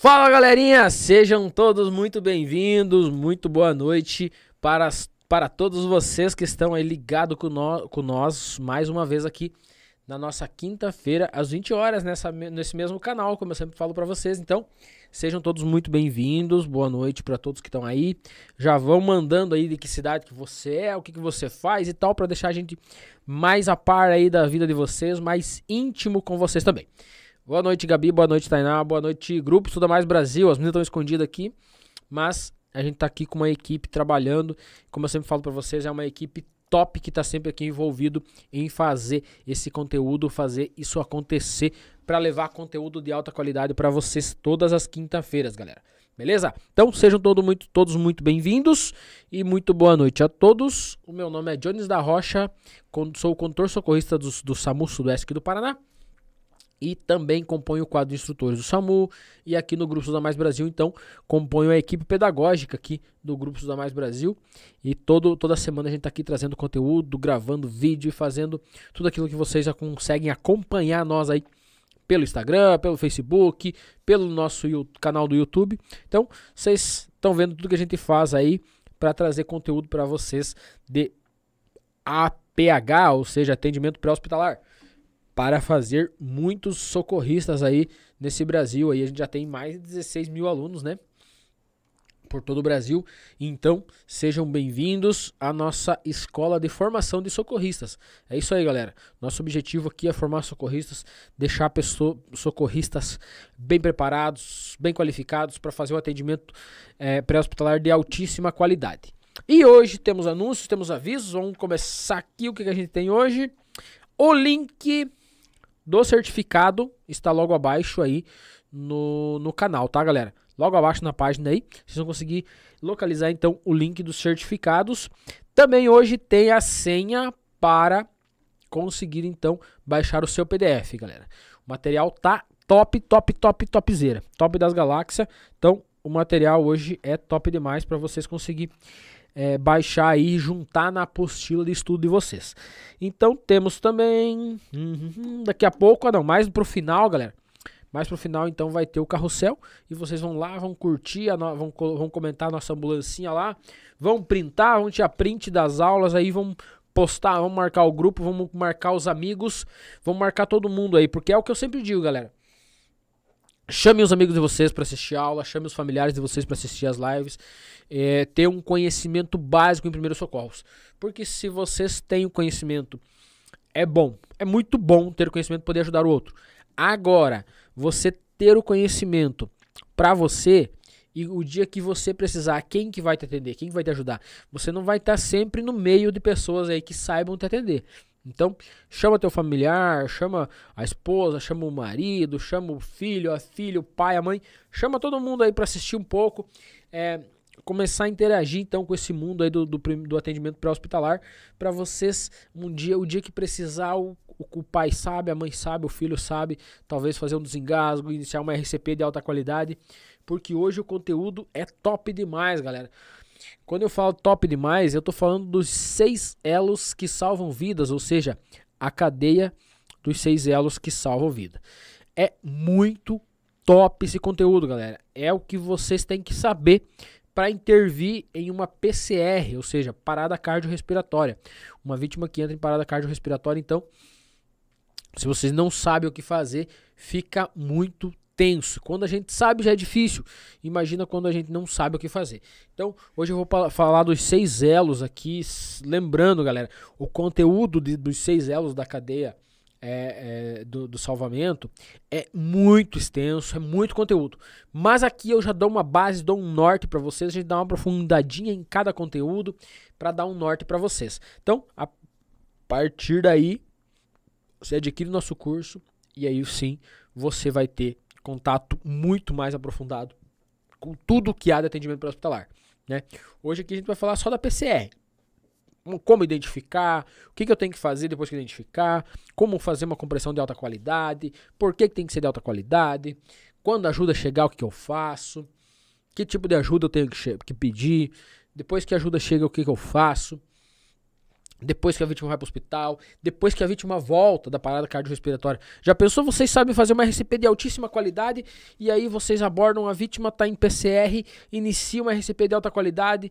Fala galerinha, sejam todos muito bem-vindos, muito boa noite para todos vocês que estão aí ligados com nós mais uma vez aqui na nossa quinta-feira às 20 horas nesse mesmo canal, como eu sempre falo para vocês. Então, sejam todos muito bem-vindos, boa noite para todos que estão aí. Já vão mandando aí de que cidade que você é, o que você faz e tal, para deixar a gente mais a par aí da vida de vocês, mais íntimo com vocês também. Boa noite, Gabi, boa noite, Tainá, boa noite, Grupo Estuda Mais Brasil. As meninas estão escondidas aqui, mas a gente tá aqui com uma equipe trabalhando. Como eu sempre falo pra vocês, é uma equipe top que tá sempre aqui envolvido em fazer esse conteúdo, fazer isso acontecer, pra levar conteúdo de alta qualidade pra vocês todas as quinta-feiras, galera. Beleza? Então sejam todos muito bem-vindos e muito boa noite a todos. O meu nome é Jones da Rocha, sou o condutor socorrista do SAMU Sudoeste aqui do Paraná. E também componho o quadro de instrutores do SAMU. E aqui no Grupo Estuda Mais Brasil, então, componho a equipe pedagógica aqui do Grupo Estuda Mais Brasil. E toda semana a gente tá aqui trazendo conteúdo, gravando vídeo e fazendo tudo aquilo que vocês já conseguem acompanhar nós aí pelo Instagram, pelo Facebook, pelo nosso canal do YouTube. Então, vocês estão vendo tudo que a gente faz aí para trazer conteúdo para vocês de APH, ou seja, atendimento pré-hospitalar, para fazer muitos socorristas aí nesse Brasil. Aí a gente já tem mais de 16 mil alunos, né? Por todo o Brasil. Então, sejam bem-vindos à nossa escola de formação de socorristas. É isso aí, galera. Nosso objetivo aqui é formar socorristas, deixar socorristas bem preparados, bem qualificados para fazer um atendimento pré-hospitalar de altíssima qualidade. E hoje temos anúncios, temos avisos. Vamos começar aqui. O que a gente tem hoje? O link do certificado está logo abaixo aí no canal, tá, galera? Logo abaixo na página aí, vocês vão conseguir localizar então o link dos certificados. Também hoje tem a senha para conseguir então baixar o seu PDF, galera. O material tá topzera, top das galáxias. Então o material hoje é top demais para vocês conseguirem baixar aí e juntar na apostila de estudo de vocês. Então temos também daqui a pouco, mais pro final, galera, mais pro final então vai ter o carrossel e vocês vão lá, vão curtir, vão comentar a nossa ambulancinha lá, vão printar, vão tirar print das aulas aí, vão postar, vão marcar o grupo, vão marcar os amigos, vão marcar todo mundo aí, porque é o que eu sempre digo, galera. Chame os amigos de vocês para assistir a aula, chame os familiares de vocês para assistir as lives, ter um conhecimento básico em primeiros socorros. Porque se vocês têm o conhecimento, é bom, é muito bom ter o conhecimento e poder ajudar o outro. Agora, você ter o conhecimento para você e o dia que você precisar, quem que vai te atender, quem que vai te ajudar? Você não vai estar sempre no meio de pessoas aí que saibam te atender. Então, chama teu familiar, chama a esposa, chama o marido, chama o filho, a filha, o pai, a mãe, chama todo mundo aí para assistir um pouco, começar a interagir então com esse mundo aí do atendimento pré-hospitalar, para vocês o dia que precisar, o pai sabe, a mãe sabe, o filho sabe, talvez fazer um desengasgo, iniciar uma RCP de alta qualidade, porque hoje o conteúdo é top demais, galera. Quando eu falo top demais, eu tô falando dos 6 elos que salvam vidas, ou seja, a cadeia dos 6 elos que salvam vida. É muito top esse conteúdo, galera. É o que vocês têm que saber para intervir em uma PCR, ou seja, parada cardiorrespiratória. Uma vítima que entra em parada cardiorrespiratória, então, se vocês não sabem o que fazer, fica muito tenso. Quando a gente sabe já é difícil, imagina quando a gente não sabe o que fazer. Então hoje eu vou falar dos 6 elos aqui, lembrando, galera, o conteúdo dos 6 elos da cadeia do salvamento é muito extenso, é muito conteúdo, mas aqui eu já dou uma base, dou um norte para vocês, a gente dá uma aprofundadinha em cada conteúdo para dar um norte para vocês. Então a partir daí você adquire o nosso curso e aí sim você vai ter contato muito mais aprofundado com tudo que há de atendimento pré-hospitalar, né? Hoje aqui a gente vai falar só da PCR. Como identificar, o que eu tenho que fazer depois que identificar, como fazer uma compressão de alta qualidade, por que tem que ser de alta qualidade, quando a ajuda chegar, o que eu faço, que tipo de ajuda eu tenho que pedir, depois que a ajuda chega, o que eu faço. depois que a vítima vai para o hospital, depois que a vítima volta da parada cardiorrespiratória. Já pensou? Vocês sabem fazer uma RCP de altíssima qualidade e aí vocês abordam a vítima, está em PCR, inicia uma RCP de alta qualidade,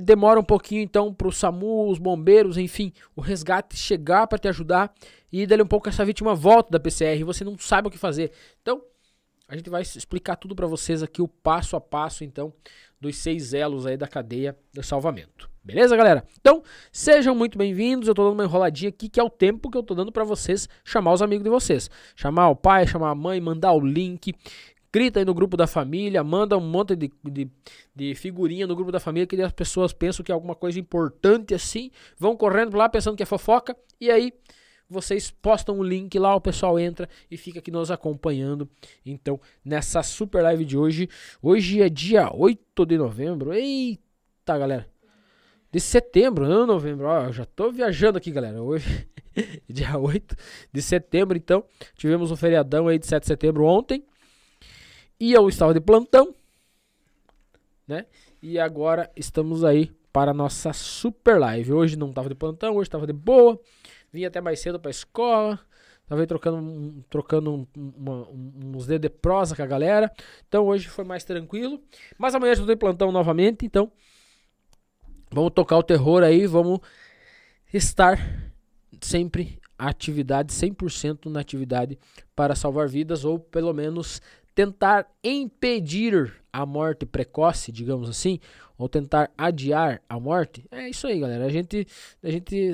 demora um pouquinho então para o SAMU, os bombeiros, enfim, o resgate chegar para te ajudar e dali um pouco essa vítima volta da PCR e você não sabe o que fazer. Então, a gente vai explicar tudo para vocês aqui, o passo a passo então dos 6 elos aí da cadeia do salvamento. Beleza, galera? Então, sejam muito bem-vindos. Eu tô dando uma enroladinha aqui, que é o tempo que eu tô dando pra vocês chamar os amigos de vocês. Chamar o pai, chamar a mãe, mandar o link. Grita aí no grupo da família, manda um monte de figurinha no grupo da família, que as pessoas pensam que é alguma coisa importante assim, vão correndo lá pensando que é fofoca, e aí vocês postam o link lá, o pessoal entra e fica aqui nos acompanhando. Então, nessa super live de hoje, hoje é dia 8 de novembro. Eita, galera! De setembro, não novembro, ó, eu já tô viajando aqui, galera. Hoje, dia 8 de setembro, então, tivemos um feriadão aí de 7 de setembro ontem. E eu estava de plantão, né? E agora estamos aí para a nossa super live. Hoje não estava de plantão, hoje estava de boa. Vim até mais cedo para a escola. Tava aí trocando uns dedos de prosa com a galera. Então hoje foi mais tranquilo. Mas amanhã eu estou de plantão novamente, então vamos tocar o terror aí, vamos estar sempre atividade, 100% na atividade para salvar vidas, ou pelo menos tentar impedir a morte precoce, digamos assim, ou tentar adiar a morte. É isso aí, galera.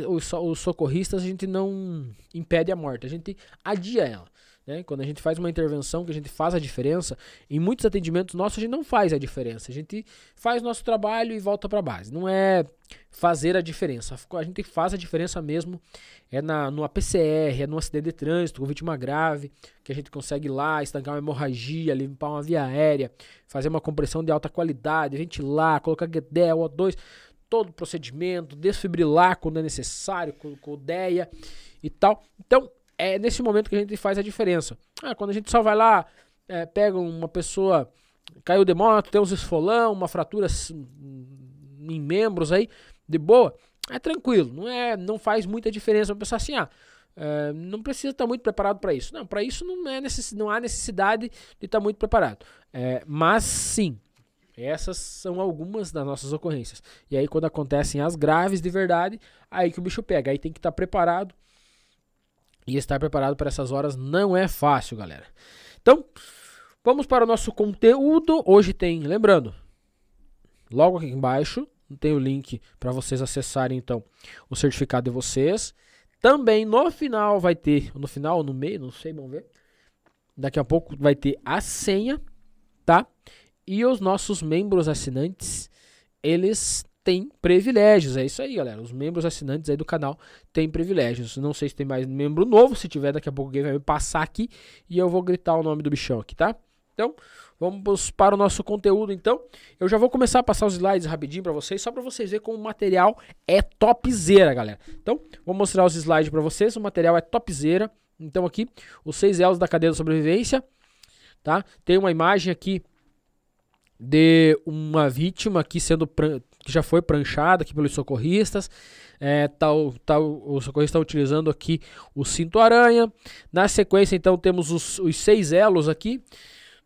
Os socorristas, a gente não impede a morte, a gente adia ela. Né? Quando a gente faz uma intervenção, que a gente faz a diferença, em muitos atendimentos nossos a gente não faz a diferença, a gente faz nosso trabalho e volta para base. Não é fazer a diferença, a gente faz a diferença mesmo, no APCR, é no acidente de trânsito, com vítima grave, que a gente consegue ir lá, estancar uma hemorragia, limpar uma via aérea, fazer uma compressão de alta qualidade, ventilar, colocar GDEL, O2, todo o procedimento, desfibrilar quando é necessário, com DEA e tal. Então, é nesse momento que a gente faz a diferença. Quando a gente só vai lá, pega uma pessoa, caiu de moto, tem uns esfolão, uma fratura em membros aí, de boa, é tranquilo, não faz muita diferença. Vamos pensar assim, não precisa estar muito preparado para isso. Não, para isso não há necessidade de estar muito preparado. Mas sim, essas são algumas das nossas ocorrências. E aí quando acontecem as graves de verdade, aí que o bicho pega, aí tem que estar preparado. E estar preparado para essas horas não é fácil, galera. Então, vamos para o nosso conteúdo. Hoje tem, lembrando, logo aqui embaixo, tem o link para vocês acessarem, então, o certificado de vocês. Também no final vai ter, no final ou no meio, não sei, vamos ver. Daqui a pouco vai ter a senha, tá? E os nossos membros assinantes, eles têm privilégios, é isso aí, galera. Os membros assinantes aí do canal têm privilégios. Não sei se tem mais membro novo, se tiver, daqui a pouco alguém vai me passar aqui e eu vou gritar o nome do bichão aqui, tá? Então, vamos para o nosso conteúdo, então. Eu já vou começar a passar os slides rapidinho para vocês, só para vocês verem como o material é topzera, galera. Então, vou mostrar os slides para vocês, o material é topzera. Então aqui, os 6 elos da cadeia da sobrevivência, tá? Tem uma imagem aqui de uma vítima aqui que já foi pranchada aqui pelos socorristas. Os socorristas estão utilizando aqui o cinto-aranha. Na sequência, então, temos os 6 elos aqui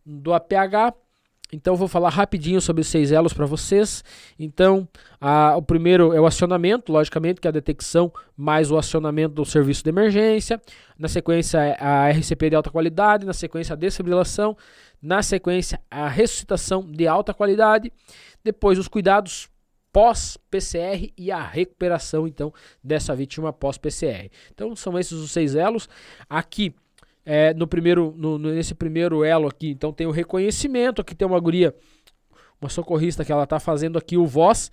do APH. Então, eu vou falar rapidinho sobre os 6 elos para vocês. Então, o primeiro é o acionamento, logicamente, que é a detecção mais o acionamento do serviço de emergência. Na sequência, a RCP de alta qualidade. Na sequência, a desfibrilação. Na sequência, a ressuscitação de alta qualidade. Depois, os cuidados pós-PCR e a recuperação, então, dessa vítima pós-PCR. Então, são esses os 6 elos. Aqui, nesse primeiro elo aqui, então, tem o reconhecimento. Aqui tem uma guria, uma socorrista, que ela está fazendo aqui o VOS,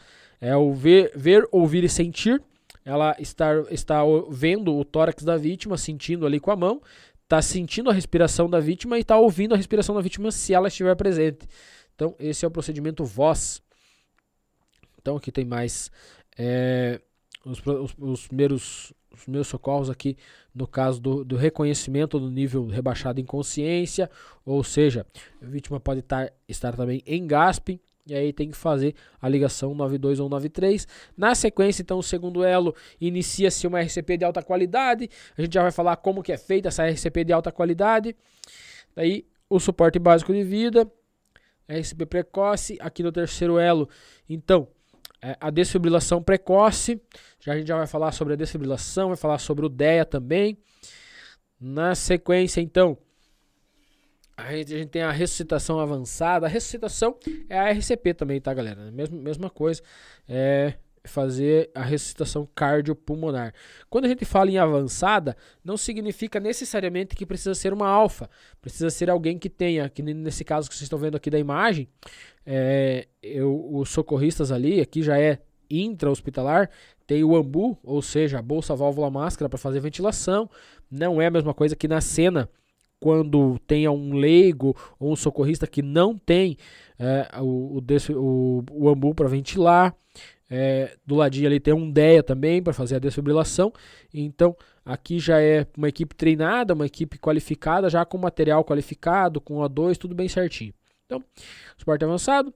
o ver, ouvir e sentir. Ela está vendo o tórax da vítima, sentindo ali com a mão, está sentindo a respiração da vítima e está ouvindo a respiração da vítima se ela estiver presente. Então, esse é o procedimento VOS. Então, aqui tem mais os primeiros socorros aqui, no caso do reconhecimento do nível rebaixado em consciência, ou seja, a vítima pode estar também em gasping, E aí tem que fazer a ligação 92 ou 93. Na sequência, então, o segundo elo inicia-se uma RCP de alta qualidade. A gente já vai falar como que é feita essa RCP de alta qualidade. Daí, o suporte básico de vida, RCP precoce. Aqui no terceiro elo, então, a desfibrilação precoce. A gente já vai falar sobre a desfibrilação, vai falar sobre o DEA também. Na sequência, então, a gente tem a ressuscitação avançada. A ressuscitação é a RCP também, tá, galera? Mesma coisa, é fazer a ressuscitação cardiopulmonar. Quando a gente fala em avançada, não significa necessariamente que precisa ser uma alfa. Precisa ser alguém que tenha, que nesse caso que vocês estão vendo aqui da imagem, os socorristas ali, aqui já é intra-hospitalar, tem o AMBU, ou seja, a bolsa, válvula, máscara para fazer ventilação. Não é a mesma coisa que na cena, quando tenha um leigo ou um socorrista que não tem o AMBU para ventilar. Do ladinho ali tem um DEA também para fazer a desfibrilação. Então aqui já é uma equipe treinada, uma equipe qualificada, já com material qualificado, com O2, tudo bem certinho. Então, suporte avançado.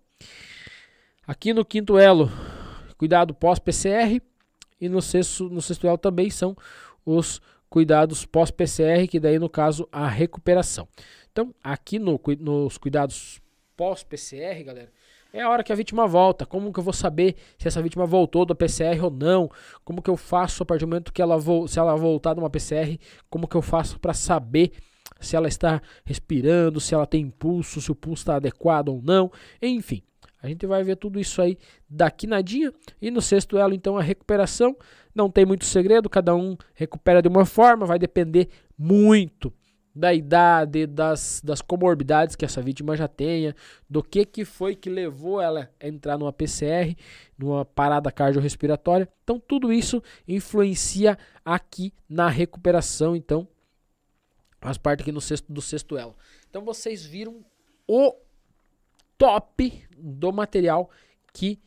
Aqui no quinto elo, cuidado pós-PCR. E no sexto elo também são os cuidados pós-PCR, que daí no caso a recuperação. Então aqui nos cuidados pós-PCR, galera, é a hora que a vítima volta. Como que eu vou saber se essa vítima voltou da PCR ou não? Como que eu faço a partir do momento que se ela voltar de uma PCR, como que eu faço para saber se ela está respirando, se ela tem pulso, se o pulso está adequado ou não? Enfim, a gente vai ver tudo isso aí daqui nadinha. E no sexto elo, então, a recuperação. Não tem muito segredo, cada um recupera de uma forma, vai depender muito da idade, das comorbidades que essa vítima já tenha, do que foi que levou ela a entrar numa PCR, numa parada cardiorrespiratória. Então tudo isso influencia aqui na recuperação, então faz parte aqui do sexto elo. Então vocês viram o top do material que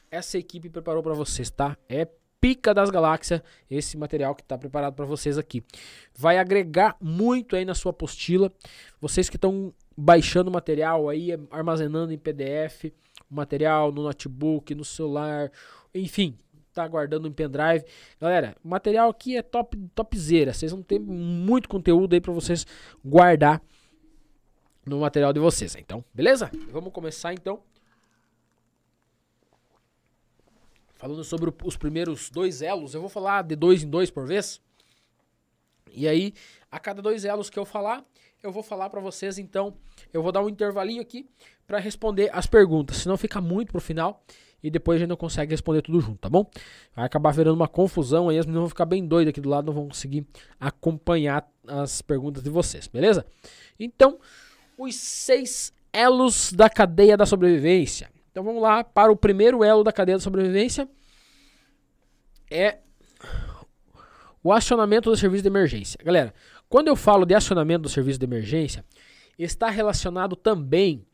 essa equipe preparou para vocês, tá? É pica das galáxias esse material que está preparado para vocês aqui. Vai agregar muito aí na sua apostila. Vocês que estão baixando o material aí, armazenando em PDF, o material no notebook, no celular, enfim, tá guardando em pendrive. Galera, o material aqui é topzera. Vocês vão ter muito conteúdo aí para vocês guardar no material de vocês. Então, beleza? Vamos começar então. Falando sobre os primeiros dois elos, eu vou falar de 2 em 2 por vez. E aí, a cada 2 elos que eu falar, eu vou falar para vocês, então, eu vou dar um intervalinho aqui para responder as perguntas, senão fica muito pro final e depois a gente não consegue responder tudo junto, tá bom? Vai acabar virando uma confusão aí, as meninas vão ficar bem doidas aqui do lado, não vão conseguir acompanhar as perguntas de vocês, beleza? Então, os 6 elos da cadeia da sobrevivência. Então vamos lá para o primeiro elo da cadeia da sobrevivência. É o acionamento do serviço de emergência. Galera, quando eu falo de acionamento do serviço de emergência, está relacionado também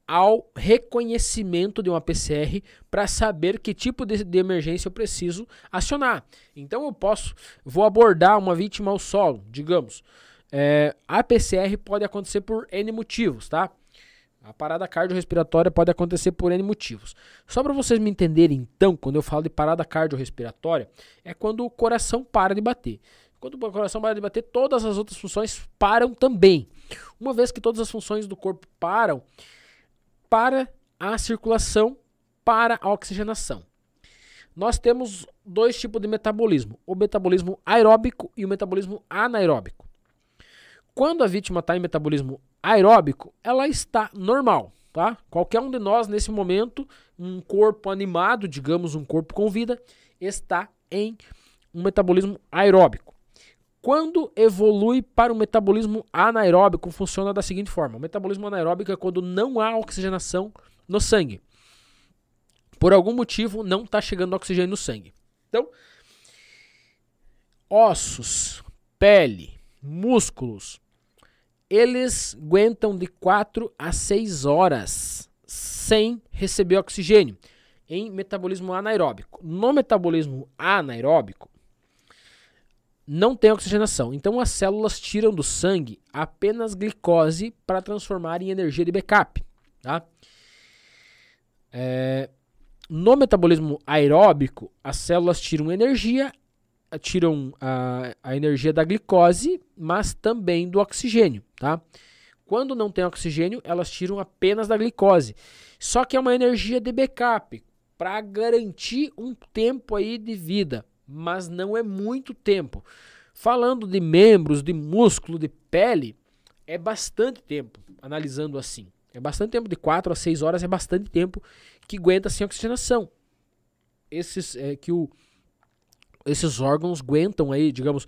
ao reconhecimento de uma PCR para saber que tipo de emergência eu preciso acionar. Então vou abordar uma vítima ao solo, digamos. A PCR pode acontecer por N motivos, tá? A parada cardiorrespiratória pode acontecer por N motivos. Só para vocês me entenderem, então, quando eu falo de parada cardiorrespiratória, é quando o coração para de bater. Quando o coração para de bater, todas as outras funções param também. Uma vez que todas as funções do corpo param, para a circulação, para a oxigenação. Nós temos 2 tipos de metabolismo, o metabolismo aeróbico e o metabolismo anaeróbico. Quando a vítima está em metabolismo aeróbico, ela está normal, tá? Qualquer um de nós, nesse momento, um corpo animado, digamos, um corpo com vida, está em um metabolismo aeróbico. Quando evolui para o metabolismo anaeróbico, funciona da seguinte forma. O metabolismo anaeróbico é quando não há oxigenação no sangue. Por algum motivo, não está chegando oxigênio no sangue. Então, ossos, pele, músculos, eles aguentam de 4 a 6 horas sem receber oxigênio em metabolismo anaeróbico. No metabolismo anaeróbico, não tem oxigenação. Então as células tiram do sangue apenas glicose para transformar em energia de backup. Tá? No metabolismo aeróbico, as células tiram energia, tiram a energia da glicose, mas também do oxigênio, tá? Quando não tem oxigênio, elas tiram apenas da glicose. Só que é uma energia de backup, para garantir um tempo aí de vida, mas não é muito tempo. Falando de membros, de músculo, de pele, é bastante tempo, analisando assim. É bastante tempo, de 4 a 6 horas é bastante tempo que aguenta sem oxigenação. Esses órgãos aguentam aí, digamos,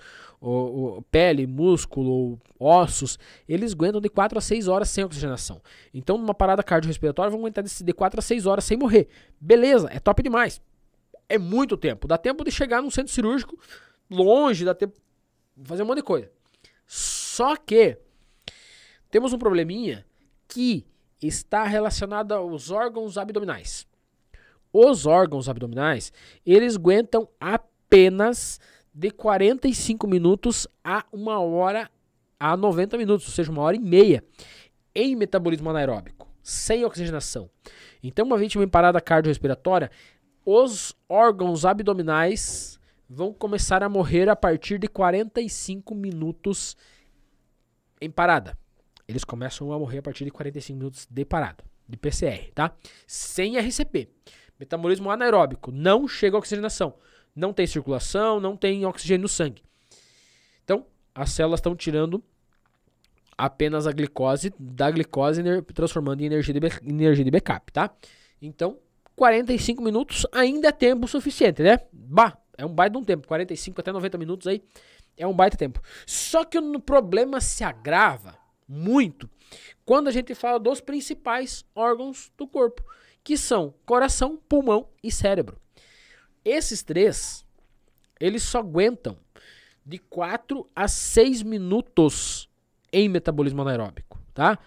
pele, músculo, ossos, eles aguentam de 4 a 6 horas sem oxigenação. Então, numa parada cardiorrespiratória, vão aguentar de 4 a 6 horas sem morrer. Beleza, é top demais. É muito tempo. Dá tempo de chegar num centro cirúrgico longe, dá tempo de fazer um monte de coisa. Só que temos um probleminha que está relacionado aos órgãos abdominais. Os órgãos abdominais, eles aguentam apenas de 45 minutos a 1 hora a 90 minutos, ou seja, 1h30 em metabolismo anaeróbico, sem oxigenação. Então, uma vítima em parada cardiorrespiratória, os órgãos abdominais vão começar a morrer a partir de 45 minutos em parada. Eles começam a morrer a partir de 45 minutos de parada, de PCR, tá? Sem RCP. Metabolismo anaeróbico, não chega a oxigenação. Não tem circulação, não tem oxigênio no sangue. Então, as células estão tirando apenas a glicose, da glicose transformando em energia de backup, tá? Então, 45 minutos ainda é tempo suficiente, né? É um baita de um tempo. 45 até 90 minutos aí é um baita tempo. Só que o problema se agrava muito quando a gente fala dos principais órgãos do corpo, que são coração, pulmão e cérebro. Esses três, eles só aguentam de 4 a 6 minutos em metabolismo anaeróbico, tá?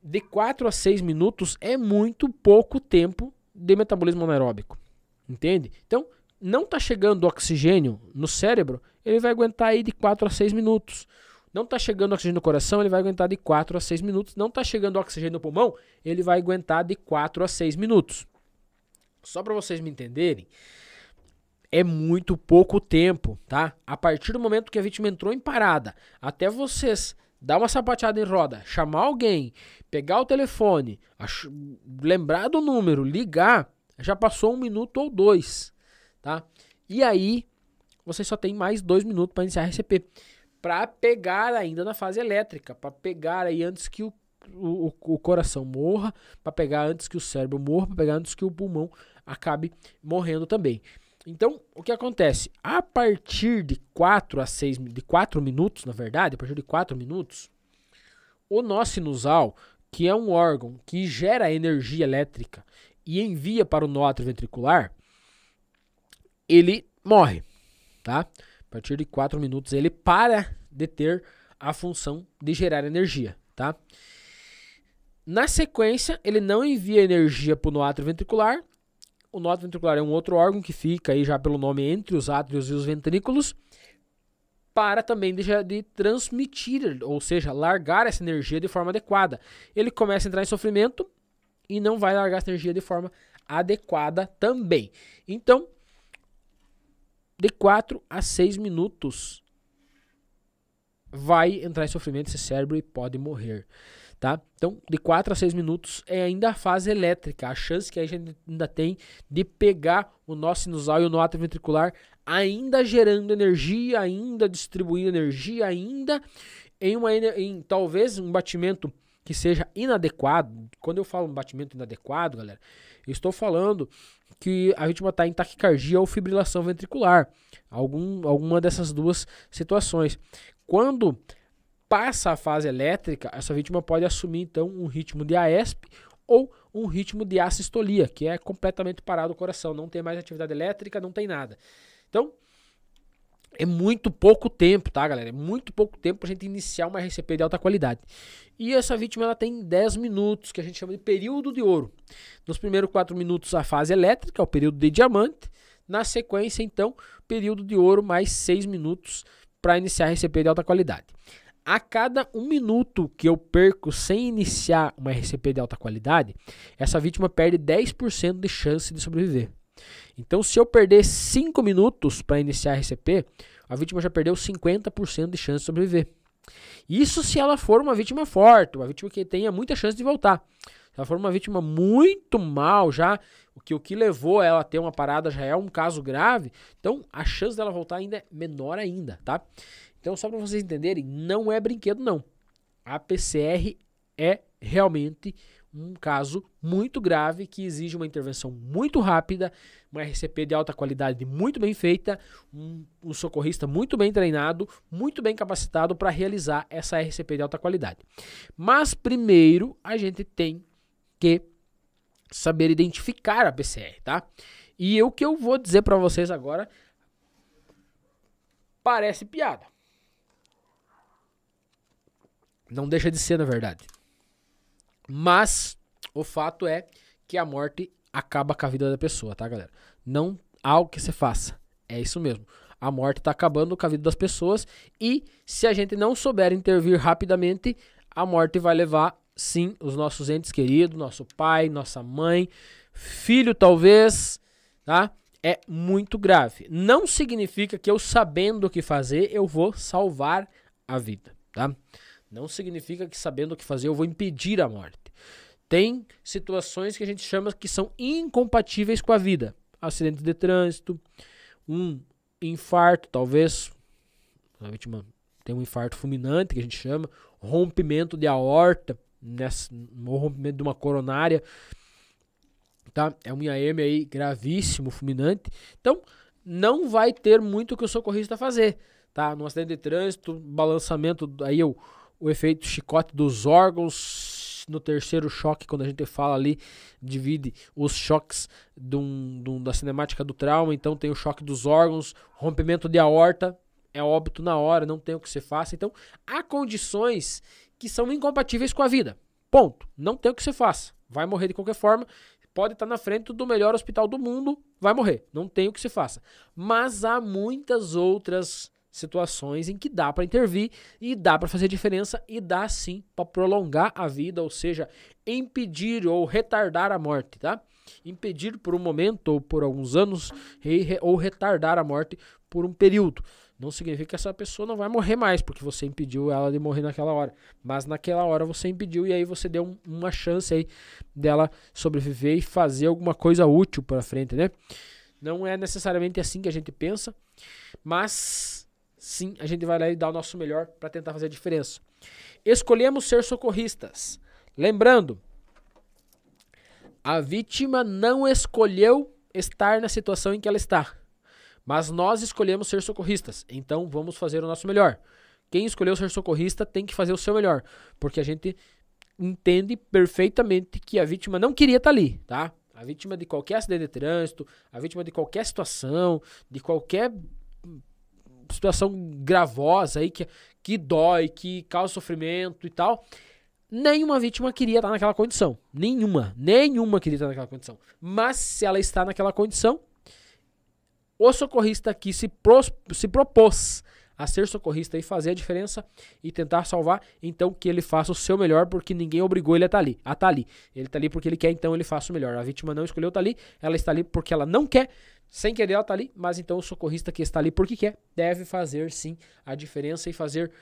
De 4 a 6 minutos é muito pouco tempo de metabolismo anaeróbico, entende? Então, não está chegando oxigênio no cérebro, ele vai aguentar aí de 4 a 6 minutos. Não está chegando oxigênio no coração, ele vai aguentar de 4 a 6 minutos. Não está chegando oxigênio no pulmão, ele vai aguentar de 4 a 6 minutos. Só para vocês me entenderem, é muito pouco tempo, tá? A partir do momento que a vítima entrou em parada, até vocês dar uma sapateada em roda, chamar alguém, pegar o telefone, lembrar do número, ligar, já passou 1 minuto ou 2, tá? E aí, vocês só tem mais 2 minutos para iniciar a RCP. Para pegar ainda na fase elétrica, para pegar aí antes que o coração morra, para pegar antes que o cérebro morra, para pegar antes que o pulmão acabe morrendo também. Então, o que acontece? A partir de 4 minutos, na verdade, a partir de 4 minutos, o nó sinusal, que é um órgão que gera energia elétrica e envia para o nó atrioventricular, ele morre, tá? A partir de 4 minutos ele para de ter a função de gerar energia, tá? Na sequência, ele não envia energia para o nó atrioventricular. O nó atrioventricular é um outro órgão que fica aí já pelo nome entre os átrios e os ventrículos, para também de transmitir, ou seja, largar essa energia de forma adequada. Ele começa a entrar em sofrimento e não vai largar essa energia de forma adequada também. Então, de 4 a 6 minutos vai entrar em sofrimento esse cérebro e pode morrer, tá? Então, de 4 a 6 minutos é ainda a fase elétrica, a chance que a gente ainda tem de pegar o nó sinusal e o nó atrioventricular ainda gerando energia, ainda distribuindo energia, ainda em talvez um batimento que seja inadequado. Quando eu falo um batimento inadequado, galera, eu estou falando que a vítima está em taquicardia ou fibrilação ventricular. Alguma dessas duas situações. Quando passa a fase elétrica, essa vítima pode assumir então um ritmo de AESP ou um ritmo de assistolia, que é completamente parado o coração, não tem mais atividade elétrica, não tem nada. Então, é muito pouco tempo, tá, galera? É muito pouco tempo pra gente iniciar uma RCP de alta qualidade. E essa vítima, ela tem 10 minutos, que a gente chama de período de ouro. Nos primeiros 4 minutos, a fase elétrica, o período de diamante. Na sequência, então, período de ouro mais 6 minutos para iniciar a RCP de alta qualidade. a cada 1 minuto que eu perco sem iniciar uma RCP de alta qualidade, essa vítima perde 10% de chance de sobreviver. Então, se eu perder 5 minutos para iniciar a RCP, a vítima já perdeu 50% de chance de sobreviver. Isso se ela for uma vítima forte, uma vítima que tenha muita chance de voltar. Se ela for uma vítima muito mal, já o que levou ela a ter uma parada já é um caso grave, então a chance dela voltar ainda é menor ainda, tá? Então, só para vocês entenderem, não é brinquedo não. A PCR é realmente um caso muito grave que exige uma intervenção muito rápida, uma RCP de alta qualidade muito bem feita, um socorrista muito bem treinado, muito bem capacitado para realizar essa RCP de alta qualidade. Mas primeiro a gente tem que saber identificar a PCR, tá? E o que eu vou dizer para vocês agora parece piada. Não deixa de ser, na verdade. Mas o fato é que a morte acaba com a vida da pessoa, tá, galera? Não há o que se faça. É isso mesmo. A morte está acabando com a vida das pessoas e se a gente não souber intervir rapidamente, a morte vai levar, sim, os nossos entes queridos, nosso pai, nossa mãe, filho talvez, tá? É muito grave. Não significa que eu sabendo o que fazer, eu vou salvar a vida, tá? Não significa que sabendo o que fazer eu vou impedir a morte. Tem situações que a gente chama que são incompatíveis com a vida. Acidente de trânsito, um infarto, talvez. A vítima tem um infarto fulminante, que a gente chama. Rompimento de aorta, ou rompimento de uma coronária. Tá? É um IAM aí gravíssimo, fulminante. Então, não vai ter muito o que o socorrista fazer. Tá? No acidente de trânsito, balançamento, aí o efeito chicote dos órgãos, no terceiro choque, quando a gente fala ali, divide os choques da cinemática do trauma, então tem o choque dos órgãos, rompimento de aorta, é óbito na hora, não tem o que se faça. Então, há condições que são incompatíveis com a vida. Ponto. Não tem o que se faça. Vai morrer de qualquer forma, pode estar na frente do melhor hospital do mundo, vai morrer. Não tem o que se faça. Mas há muitas outras situações em que dá para intervir e dá para fazer diferença e dá sim para prolongar a vida, ou seja, impedir ou retardar a morte, tá? Impedir por um momento ou por alguns anos ou retardar a morte por um período. Não significa que essa pessoa não vai morrer mais porque você impediu ela de morrer naquela hora, mas naquela hora você impediu e aí você deu uma chance aí dela sobreviver e fazer alguma coisa útil para frente, né? Não é necessariamente assim que a gente pensa, mas sim, a gente vai lá e dá o nosso melhor para tentar fazer a diferença. Escolhemos ser socorristas. Lembrando, a vítima não escolheu estar na situação em que ela está, mas nós escolhemos ser socorristas. Então vamos fazer o nosso melhor. Quem escolheu ser socorrista tem que fazer o seu melhor, porque a gente entende perfeitamente que a vítima não queria estar ali, tá? A vítima de qualquer acidente de trânsito, a vítima de qualquer situação, de qualquer situação gravosa aí que dói, que causa sofrimento e tal, nenhuma vítima queria estar naquela condição. Nenhuma queria estar naquela condição. Mas se ela está naquela condição, o socorrista aqui se propôs a ser socorrista e fazer a diferença e tentar salvar, então que ele faça o seu melhor, porque ninguém obrigou ele a estar ali. Ele está ali porque ele quer, então ele faça o melhor. A vítima não escolheu estar ali, ela está ali porque ela não quer, sem querer ela está ali, mas então o socorrista que está ali porque quer, deve fazer sim a diferença e fazer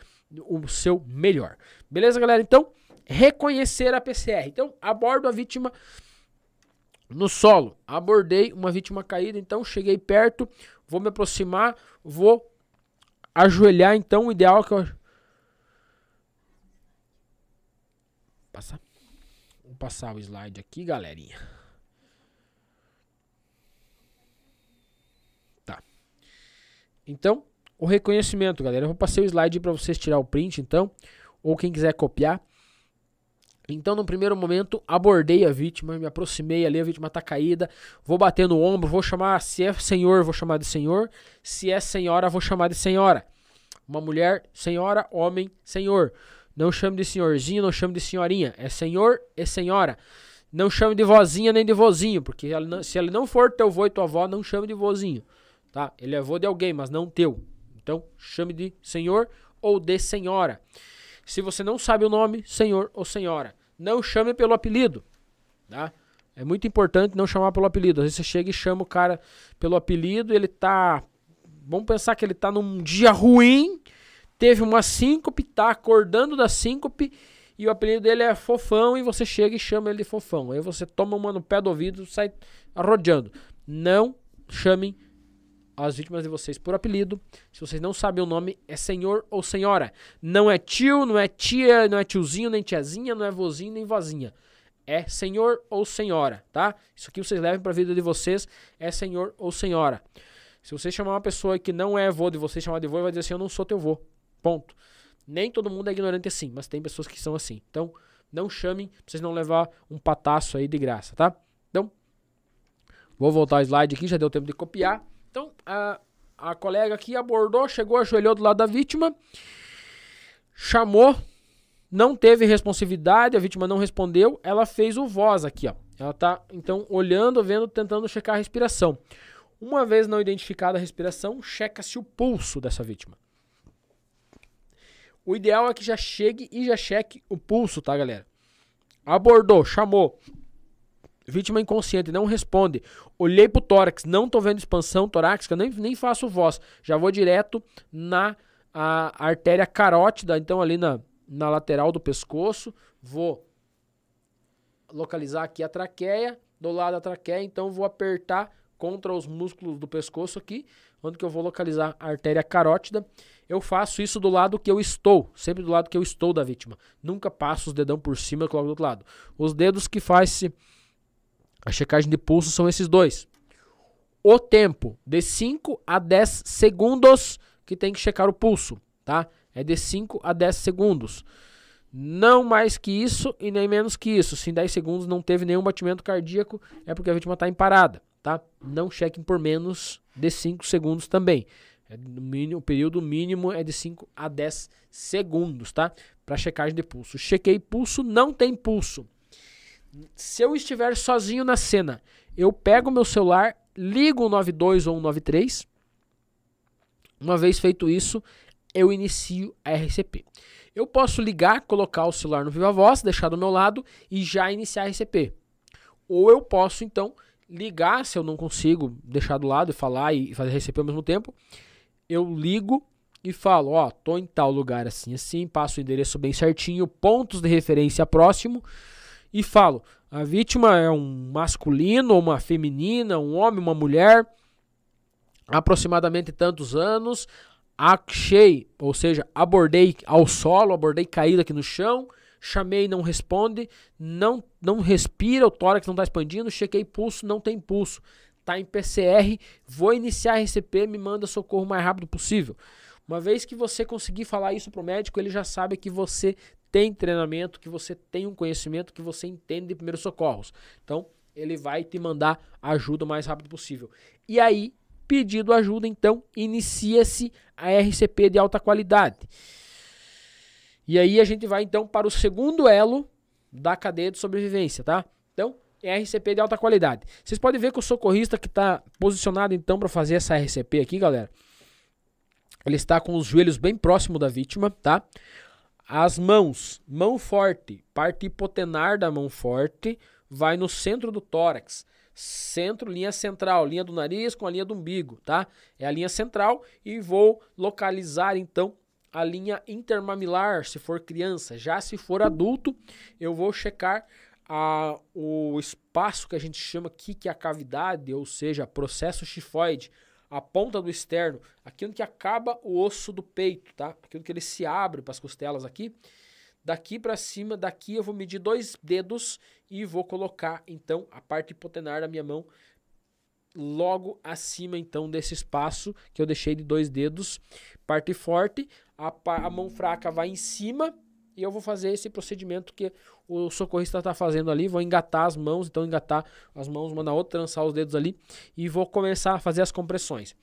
o seu melhor. Beleza, galera? Então, reconhecer a PCR. Então, abordo a vítima no solo. Abordei uma vítima caída, então cheguei perto, vou me aproximar, vou ajoelhar, então o ideal é que eu... Vou passar o slide aqui, galerinha. Tá. Então, o reconhecimento, galera. Eu vou passar o slide para vocês tirar o print, então, ou quem quiser copiar. Então, no primeiro momento, abordei a vítima, me aproximei ali, a vítima está caída, vou bater no ombro, vou chamar, se é senhor, vou chamar de senhor, se é senhora, vou chamar de senhora. Uma mulher, senhora, homem, senhor. Não chame de senhorzinho, não chame de senhorinha, é senhor e senhora. Não chame de vozinha nem de vozinho, porque se ele não for teu vô e tua avó, não chame de vozinho, tá? Ele é vô de alguém, mas não teu. Então, chame de senhor ou de senhora. Se você não sabe o nome, senhor ou senhora. Não chame pelo apelido, tá? É muito importante não chamar pelo apelido. Às vezes você chega e chama o cara pelo apelido, ele tá... Vamos pensar que ele tá num dia ruim, teve uma síncope, tá acordando da síncope, e o apelido dele é Fofão, e você chega e chama ele de Fofão. Aí você toma uma no pé do ouvido e sai arrodeando. Não chamem as vítimas de vocês por apelido. Se vocês não sabem o nome, é senhor ou senhora. Não é tio, não é tia, não é tiozinho, nem tiazinha, não é vozinho, nem vozinha. É senhor ou senhora, tá? Isso aqui vocês levem pra vida de vocês, é senhor ou senhora. Se você chamar uma pessoa que não é vô de você, chamar de vô, ele vai dizer assim, eu não sou teu vô. Ponto. Nem todo mundo é ignorante assim, mas tem pessoas que são assim. Então, não chamem pra vocês não levar um pataço aí de graça, tá? Então, vou voltar ao slide aqui, já deu tempo de copiar. Então, a colega aqui abordou, chegou, ajoelhou do lado da vítima, chamou, não teve responsividade, a vítima não respondeu, ela fez o voz aqui, ó. Ela tá, então, olhando, vendo, tentando checar a respiração. Uma vez não identificada a respiração, checa-se o pulso dessa vítima. O ideal é que já chegue e já cheque o pulso, tá, galera? Abordou, chamou. Vítima inconsciente, não responde. Olhei pro tórax, não tô vendo expansão torácica, nem faço voz. Já vou direto na artéria carótida, então ali na lateral do pescoço. Vou localizar aqui a traqueia, do lado da traqueia, então vou apertar contra os músculos do pescoço aqui, onde que eu vou localizar a artéria carótida. Eu faço isso do lado que eu estou, sempre do lado que eu estou da vítima. Nunca passo os dedão por cima e coloco do outro lado. Os dedos que faz a checagem de pulso são esses dois. O tempo, de 5 a 10 segundos que tem que checar o pulso, tá? É de 5 a 10 segundos. Não mais que isso e nem menos que isso. Se em 10 segundos não teve nenhum batimento cardíaco, é porque a vítima está em parada, tá? Não chequem por menos de 5 segundos também. O período mínimo é de 5 a 10 segundos, tá? Para checagem de pulso. Chequei pulso, não tem pulso. Se eu estiver sozinho na cena, eu pego meu celular, ligo o 92 ou o 93. Uma vez feito isso, eu inicio a RCP. Eu posso ligar, colocar o celular no Viva Voz, deixar do meu lado e já iniciar a RCP. Ou eu posso, então, ligar, se eu não consigo deixar do lado e falar e fazer RCP ao mesmo tempo, eu ligo e falo, ó, tô em tal lugar assim, assim, passo o endereço bem certinho, pontos de referência próximo, e falo, a vítima é um masculino ou uma feminina, um homem, uma mulher, aproximadamente tantos anos, achei, ou seja, abordei ao solo, abordei caído aqui no chão, chamei, não responde, não respira, o tórax não está expandindo, chequei pulso, não tem pulso, tá em PCR, vou iniciar a RCP, me manda socorro o mais rápido possível. Uma vez que você conseguir falar isso pro médico, ele já sabe que você tem treinamento, que você tem um conhecimento, que você entende de primeiros socorros. Então, ele vai te mandar ajuda o mais rápido possível. E aí, pedido ajuda, então, inicia-se a RCP de alta qualidade. E aí a gente vai, então, para o segundo elo da cadeia de sobrevivência, tá? Então, é RCP de alta qualidade. Vocês podem ver que o socorrista que está posicionado, então, para fazer essa RCP aqui, galera, ele está com os joelhos bem próximo da vítima, tá? As mãos, mão forte, parte hipotenar da mão forte, vai no centro do tórax. Centro, linha central, linha do nariz com a linha do umbigo, tá? É a linha central e vou localizar, então, a linha intermamilar, se for criança. Já se for adulto, eu vou checar o espaço que a gente chama aqui, que é a cavidade, ou seja, processo xifoide, a ponta do externo, aquilo que acaba o osso do peito, tá? Aquilo que ele se abre para as costelas aqui. Daqui para cima, daqui eu vou medir 2 dedos e vou colocar, então, a parte hipotenar da minha mão logo acima, então, desse espaço que eu deixei de 2 dedos. Parte forte, a mão fraca vai em cima e eu vou fazer esse procedimento que o socorrista está fazendo ali. Vou engatar as mãos, então engatar as mãos uma na outra, trançar os dedos ali e vou começar a fazer as compressões.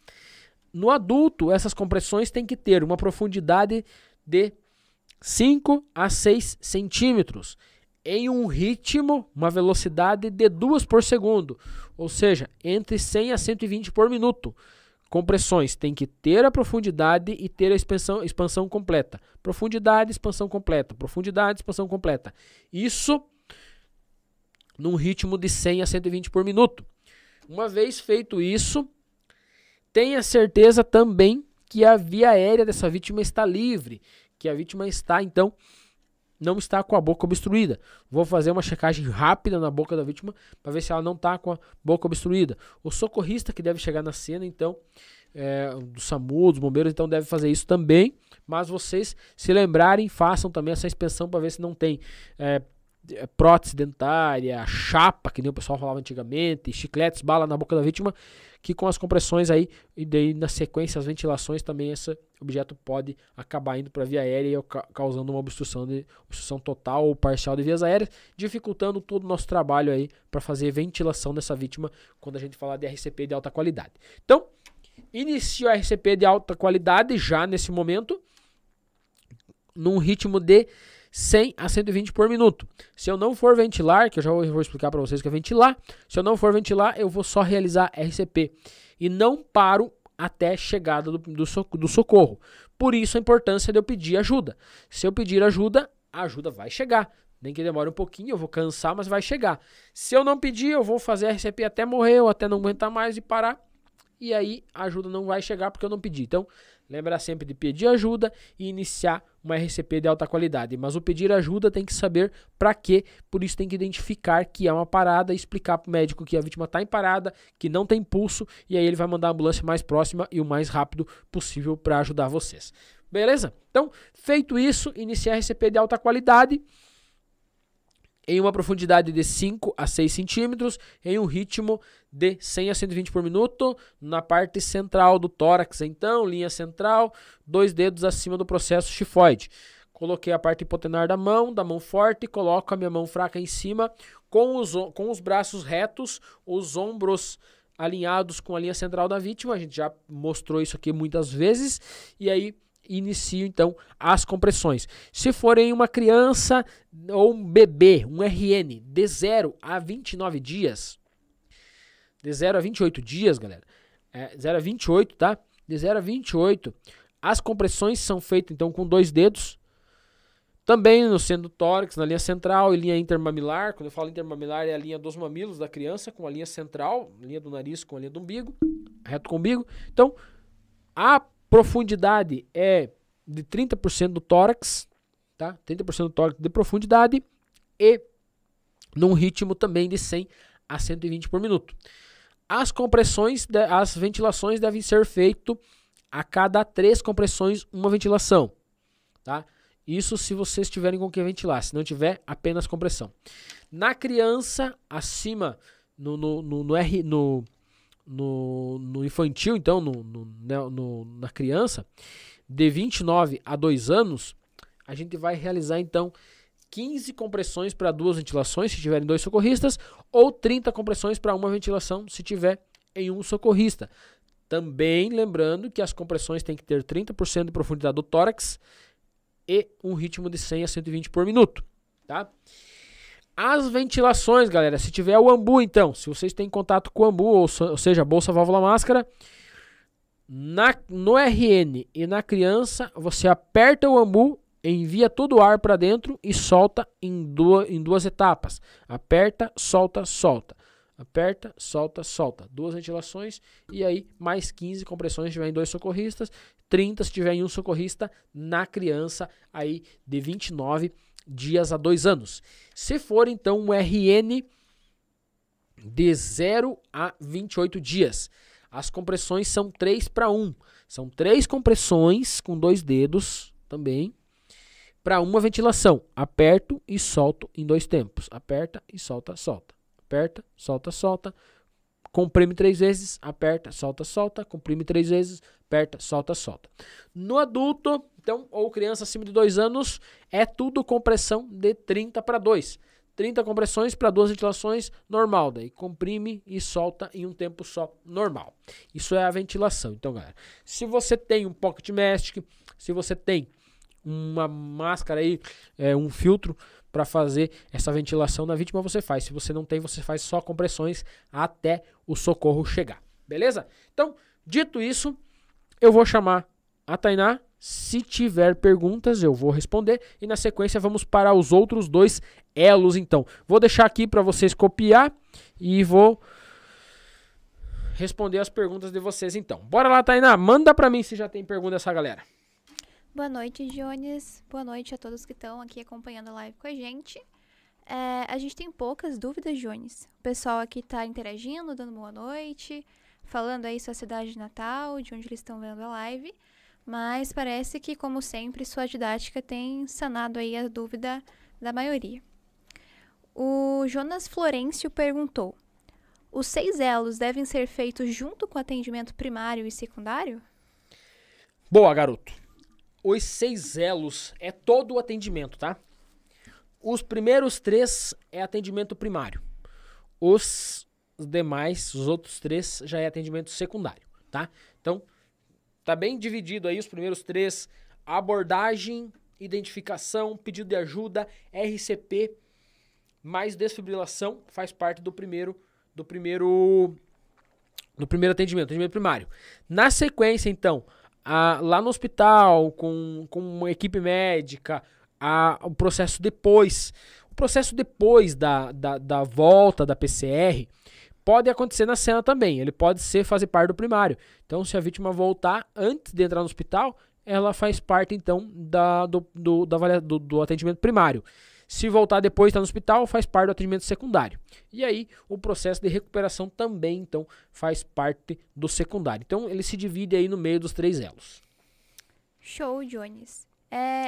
No adulto, essas compressões têm que ter uma profundidade de 5 a 6 centímetros em um ritmo, uma velocidade de 2 por segundo, ou seja, entre 100 a 120 por minuto. compressões tem que ter a profundidade e ter a expansão completa. Profundidade, expansão completa. Profundidade, expansão completa. Isso num ritmo de 100 a 120 por minuto. Uma vez feito isso, tenha certeza também que a via aérea dessa vítima está livre, que a vítima está, então, não está com a boca obstruída. Vou fazer uma checagem rápida na boca da vítima para ver se ela não está com a boca obstruída. O socorrista que deve chegar na cena, então, do SAMU, dos bombeiros, então deve fazer isso também. Mas vocês, se lembrarem, façam também essa inspeção para ver se não tem prótese dentária, chapa, que nem o pessoal falava antigamente, chicletes, bala na boca da vítima, que com as compressões aí, e daí na sequência as ventilações também, esse objeto pode acabar indo para a via aérea e causando uma obstrução total ou parcial de vias aéreas, dificultando todo o nosso trabalho aí para fazer ventilação dessa vítima quando a gente falar de RCP de alta qualidade. Então, inicio o RCP de alta qualidade já nesse momento, num ritmo de 100 a 120 por minuto. Se eu não for ventilar, que eu já vou explicar para vocês o que é ventilar, se eu não for ventilar, eu vou só realizar RCP e não paro até a chegada do socorro. Por isso a importância de eu pedir ajuda. Se eu pedir ajuda, a ajuda vai chegar. Nem que demore um pouquinho, eu vou cansar, mas vai chegar. Se eu não pedir, eu vou fazer RCP até morrer ou até não aguentar mais e parar. E aí a ajuda não vai chegar porque eu não pedi. Então, lembra sempre de pedir ajuda e iniciar uma RCP de alta qualidade. Mas o pedir ajuda tem que saber para quê. Por isso tem que identificar que é uma parada e explicar para o médico que a vítima está em parada, que não tem pulso, e aí ele vai mandar a ambulância mais próxima e o mais rápido possível para ajudar vocês. Beleza? Então, feito isso, iniciar a RCP de alta qualidade em uma profundidade de 5 a 6 centímetros, em um ritmo de 100 a 120 por minuto, na parte central do tórax, então, linha central, 2 dedos acima do processo xifoide. Coloquei a parte hipotenar da mão forte, coloco a minha mão fraca em cima, com os braços retos, os ombros alinhados com a linha central da vítima, a gente já mostrou isso aqui muitas vezes, e aí inicio então as compressões. Se forem uma criança ou um bebê, um RN, de 0 a 29 dias, de 0 a 28 dias, galera, 0 a 28, tá? De 0 a 28, as compressões são feitas então com 2 dedos, também no centro do tórax, na linha central e linha intermamilar. Quando eu falo intermamilar, é a linha dos mamilos da criança com a linha central, linha do nariz com a linha do umbigo, reto com o umbigo. Então, a profundidade é de 30% do tórax, tá? 30% do tórax de profundidade e num ritmo também de 100 a 120 por minuto. As compressões, as ventilações devem ser feitas a cada 3 compressões, uma ventilação, tá? Isso se vocês tiverem com que ventilar, se não tiver, apenas compressão. Na criança, acima, no infantil, então, na criança, de 29 a 2 anos, a gente vai realizar, então, 15 compressões para 2 ventilações, se tiverem 2 socorristas, ou 30 compressões para uma ventilação, se tiver em um socorrista. Também lembrando que as compressões têm que ter 30% de profundidade do tórax e um ritmo de 100 a 120 por minuto, tá? As ventilações, galera, se tiver o ambu, então, se vocês têm contato com o ambu, ou seja, bolsa, válvula, máscara, no RN e na criança, você aperta o ambu, envia todo o ar para dentro e solta em duas etapas. Aperta, solta, solta. Aperta, solta, solta. 2 ventilações e aí mais 15 compressões se tiver em 2 socorristas, 30 se tiver em um socorrista na criança aí de 29 dias a 2 anos. Se for então um RN de 0 a 28 dias, as compressões são 3 para 1. São 3 compressões com 2 dedos também para uma ventilação. Aperto e solto em 2 tempos. Aperta e solta, solta. Aperta, solta, solta. Comprime 3 vezes, aperta, solta, solta. Comprime 3 vezes, aperta, solta, solta. No adulto, então, ou criança acima de 2 anos, é tudo compressão de 30 para 2. 30 compressões para 2 ventilações, normal. Daí comprime e solta em um tempo só, normal. Isso é a ventilação. Então, galera, se você tem um pocket mask, se você tem uma máscara aí, um filtro para fazer essa ventilação na vítima, você faz. Se você não tem, você faz só compressões até o socorro chegar. Beleza? Então, Dito isso, eu vou chamar a Tainá. Se tiver perguntas, eu vou responder. E na sequência vamos para os outros 2 elos, então. Vou deixar aqui para vocês copiar e vou responder as perguntas de vocês, então. Bora lá, Tainá. Manda para mim se já tem pergunta dessa galera. Boa noite, Jones. Boa noite a todos que estão aqui acompanhando a live com a gente. A gente tem poucas dúvidas, Jones. O pessoal aqui está interagindo, dando boa noite, falando aí sua cidade de Natal, de onde eles estão vendo a live. Mas parece que, como sempre, sua didática tem sanado aí a dúvida da maioria. O Jonas Florencio perguntou: os 6 elos devem ser feitos junto com atendimento primário e secundário? Boa, garoto. Os 6 elos é todo o atendimento, tá? Os primeiros 3 é atendimento primário. Os demais, os outros 3, já é atendimento secundário, tá? Então, tá bem dividido aí os primeiros 3, abordagem, identificação, pedido de ajuda, RCP, mais desfibrilação, faz parte do primeiro atendimento primário. Na sequência, então, lá no hospital, com uma equipe médica, o processo depois da volta da PCR, pode acontecer na cena também, ele pode fazer parte do primário. Então, se a vítima voltar antes de entrar no hospital, ela faz parte, então, do atendimento primário. Se voltar depois de estar no hospital, faz parte do atendimento secundário. E aí, o processo de recuperação também, então, faz parte do secundário. Então, ele se divide aí no meio dos 3 elos. Show, Jones.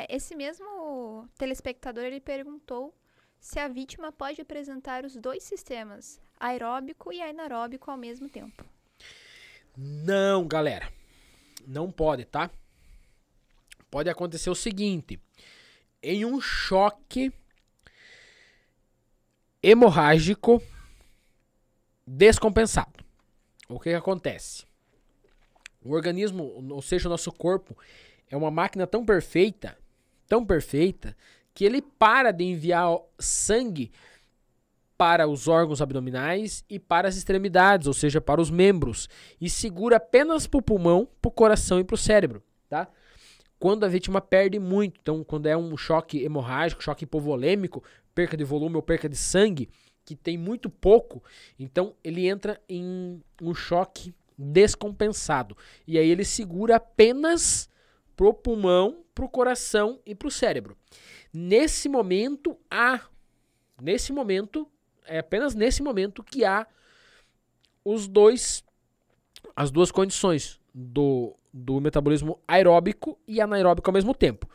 Esse mesmo telespectador, ele perguntou se a vítima pode apresentar os 2 sistemas, aeróbico e anaeróbico, ao mesmo tempo. Não, galera. Não pode, tá? Pode acontecer o seguinte: em um choque hemorrágico descompensado, o que acontece? O organismo, ou seja, o nosso corpo, é uma máquina tão perfeita, que ele para de enviar sangue para os órgãos abdominais e para as extremidades, ou seja, para os membros, e segura apenas para o pulmão, para o coração e para o cérebro, tá? Quando a vítima perde muito, então quando é um choque hemorrágico, choque hipovolêmico, perca de volume ou perca de sangue, que tem muito pouco, então ele entra em um choque descompensado. E aí ele segura apenas pro pulmão, pro coração e pro cérebro. Nesse momento, é apenas nesse momento que há as duas condições do metabolismo aeróbico e anaeróbico ao mesmo tempo.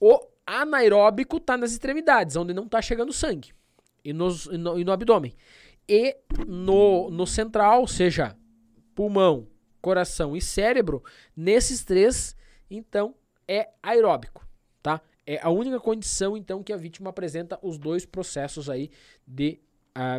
O anaeróbico está nas extremidades, onde não está chegando sangue, e no abdômen. E no central, ou seja, pulmão, coração e cérebro, nesses 3, então, é aeróbico, tá? É a única condição, então, que a vítima apresenta os 2 processos aí de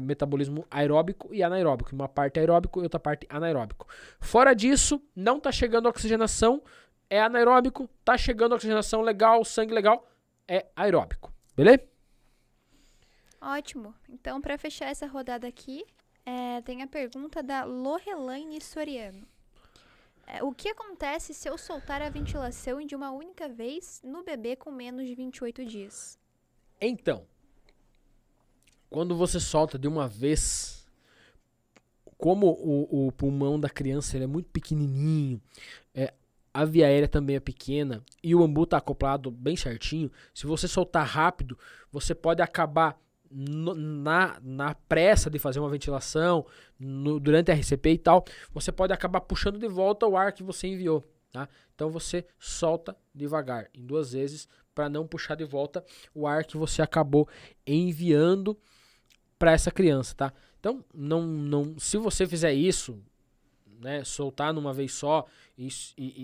metabolismo aeróbico e anaeróbico. Uma parte aeróbico e outra parte anaeróbico. Fora disso, não tá chegando oxigenação, é anaeróbico. Tá chegando oxigenação legal, sangue legal, é aeróbico. Beleza? Ótimo. Então, para fechar essa rodada aqui, tem a pergunta da Lorelaine Soriano. O que acontece se eu soltar a ventilação de uma única vez no bebê com menos de 28 dias? Então, quando você solta de uma vez, como o pulmão da criança ele é muito pequenininho, a via aérea também é pequena e o ambu está acoplado bem certinho, se você soltar rápido, você pode acabar na pressa de fazer uma ventilação, durante a RCP e tal, você pode acabar puxando de volta o ar que você enviou, tá? Então você solta devagar, em 2 vezes, para não puxar de volta o ar que você acabou enviando para essa criança, tá? Então, se você fizer isso, né, soltar numa vez só,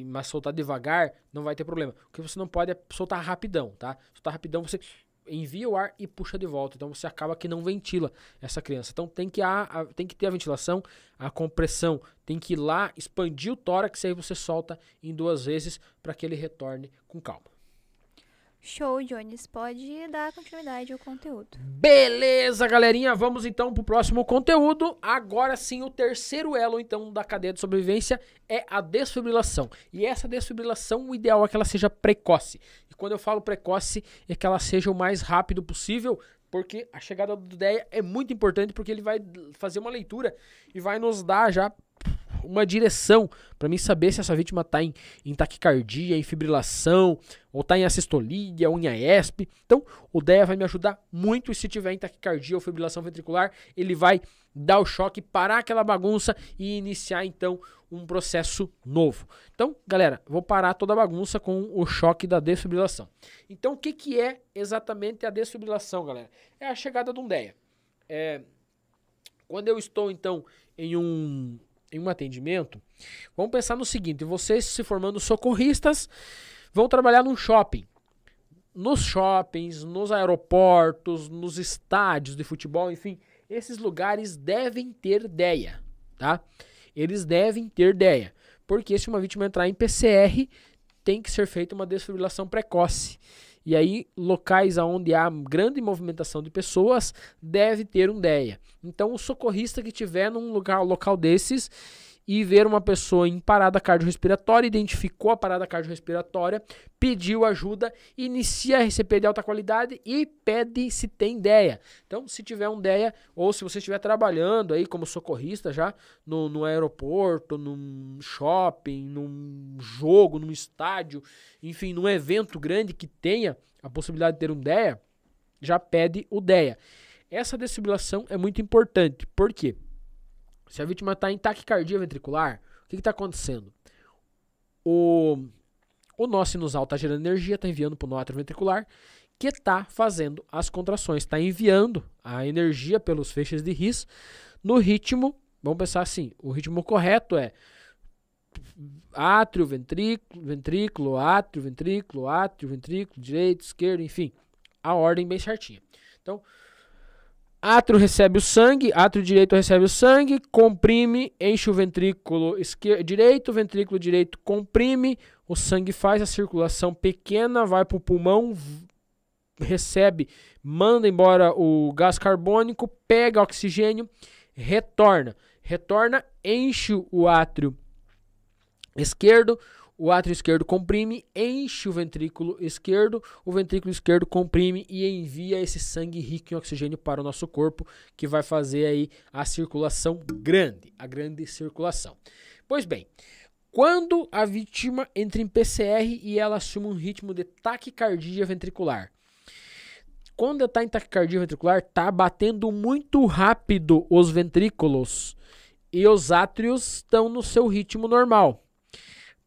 mas soltar devagar, não vai ter problema. O que você não pode é soltar rapidão, tá? Soltar rapidão, você envia o ar e puxa de volta. Então você acaba que não ventila essa criança. Então tem que ter a ventilação, a compressão, tem que ir lá, expandir o tórax e aí você solta em 2 vezes para que ele retorne com calma. Show, Jones. Pode dar continuidade ao conteúdo. Beleza, galerinha. Vamos então pro próximo conteúdo. Agora sim, o terceiro elo então da cadeia de sobrevivência é a desfibrilação. E essa desfibrilação, o ideal é que ela seja precoce. E quando eu falo precoce, é que ela seja o mais rápido possível, porque a chegada do DEA é muito importante, porque ele vai fazer uma leitura e vai nos dar já uma direção para mim saber se essa vítima está em taquicardia, em fibrilação, ou está em assistolia, ou em AESP. Então, o DEA vai me ajudar muito, e se tiver em taquicardia ou fibrilação ventricular, ele vai dar o choque, parar aquela bagunça e iniciar, então, um processo novo. Então, galera, vou parar toda a bagunça com o choque da desfibrilação. Então, o que é exatamente a desfibrilação, galera? É a chegada de um DEA. Quando eu estou, então, em um atendimento, vamos pensar no seguinte: vocês se formando socorristas vão trabalhar num shopping. Nos shoppings, nos aeroportos, nos estádios de futebol, enfim, esses lugares devem ter DEA, tá? Eles devem ter DEA, porque se uma vítima entrar em PCR, tem que ser feita uma desfibrilação precoce. E aí, locais onde há grande movimentação de pessoas, deve ter um DEA. Então, o socorrista que estiver num local desses e ver uma pessoa em parada cardiorrespiratória, identificou a parada cardiorrespiratória, pediu ajuda, inicia a RCP de alta qualidade e pede se tem DEA. Então, se tiver um DEA, ou se você estiver trabalhando aí como socorrista já no aeroporto, num shopping, num jogo, num estádio, enfim, num evento grande que tenha a possibilidade de ter um DEA, já pede o DEA. Essa desfibrilação é muito importante. Por quê? Se a vítima está em taquicardia ventricular, o que está acontecendo? O nó sinusal está gerando energia, está enviando para o nó atrioventricular, que está fazendo as contrações, está enviando a energia pelos feixes de His no ritmo, vamos pensar assim, o ritmo correto é átrio, ventrículo, ventrículo, átrio, ventrículo, átrio, ventrículo, direito, esquerdo, enfim, a ordem bem certinha. Então, átrio recebe o sangue, átrio direito recebe o sangue, comprime, enche o ventrículo direito, ventrículo direito comprime, o sangue faz a circulação pequena, vai para o pulmão, recebe, manda embora o gás carbônico, pega oxigênio, retorna, enche o átrio esquerdo, o átrio esquerdo comprime, enche o ventrículo esquerdo comprime e envia esse sangue rico em oxigênio para o nosso corpo, que vai fazer aí a circulação grande, a grande circulação. Pois bem, quando a vítima entra em PCR e ela assume um ritmo de taquicardia ventricular, quando está em taquicardia ventricular, está batendo muito rápido os ventrículos e os átrios estão no seu ritmo normal.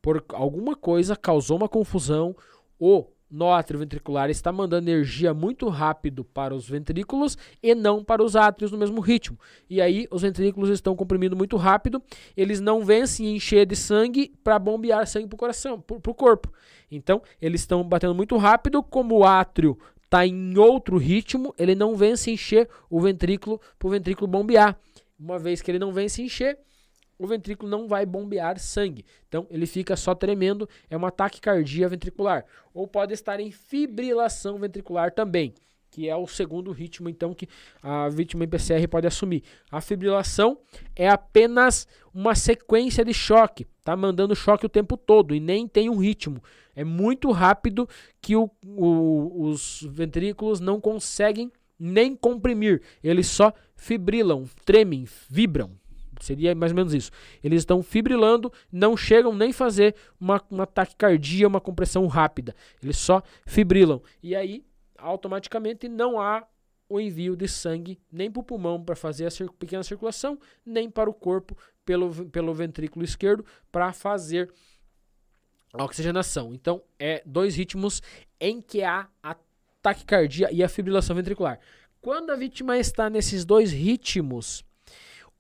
Por alguma coisa causou uma confusão, o nó atrioventricular está mandando energia muito rápido para os ventrículos e não para os átrios no mesmo ritmo. E aí os ventrículos estão comprimindo muito rápido, eles não vencem encher de sangue para bombear sangue para o coração, para o corpo. Então eles estão batendo muito rápido, como o átrio está em outro ritmo, ele não vence encher o ventrículo para o ventrículo bombear. Uma vez que ele não vence encher, o ventrículo não vai bombear sangue. Então, ele fica só tremendo, é uma taquicardia ventricular. Ou pode estar em fibrilação ventricular também, que é o segundo ritmo, então, que a vítima em PCR pode assumir. A fibrilação é apenas uma sequência de choque, tá mandando choque o tempo todo e nem tem um ritmo. É muito rápido que os ventrículos não conseguem nem comprimir, eles só fibrilam, tremem, vibram. Seria mais ou menos isso. Eles estão fibrilando, não chegam nem fazer uma taquicardia, uma compressão rápida. Eles só fibrilam. E aí, automaticamente, não há o envio de sangue nem para o pulmão para fazer a pequena circulação, nem para o corpo pelo ventrículo esquerdo para fazer a oxigenação. Então, é dois ritmos em que há a taquicardia e a fibrilação ventricular. Quando a vítima está nesses dois ritmos,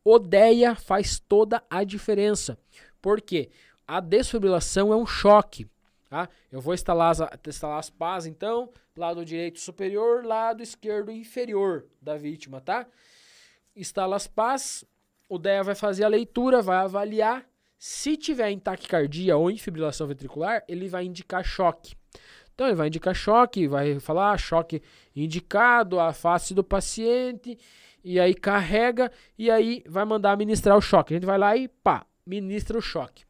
o DEA faz toda a diferença. Por quê? A desfibrilação é um choque. Tá? Eu vou instalar as pás, então, lado direito superior, lado esquerdo inferior da vítima. Tá? Instala as pás, o DEA vai fazer a leitura, vai avaliar. Se tiver em taquicardia ou em fibrilação ventricular, ele vai indicar choque. Então ele vai indicar choque, vai falar choque indicado, a face do paciente, e aí carrega, e aí vai mandar ministrar o choque. A gente vai lá e pá, ministra o choque.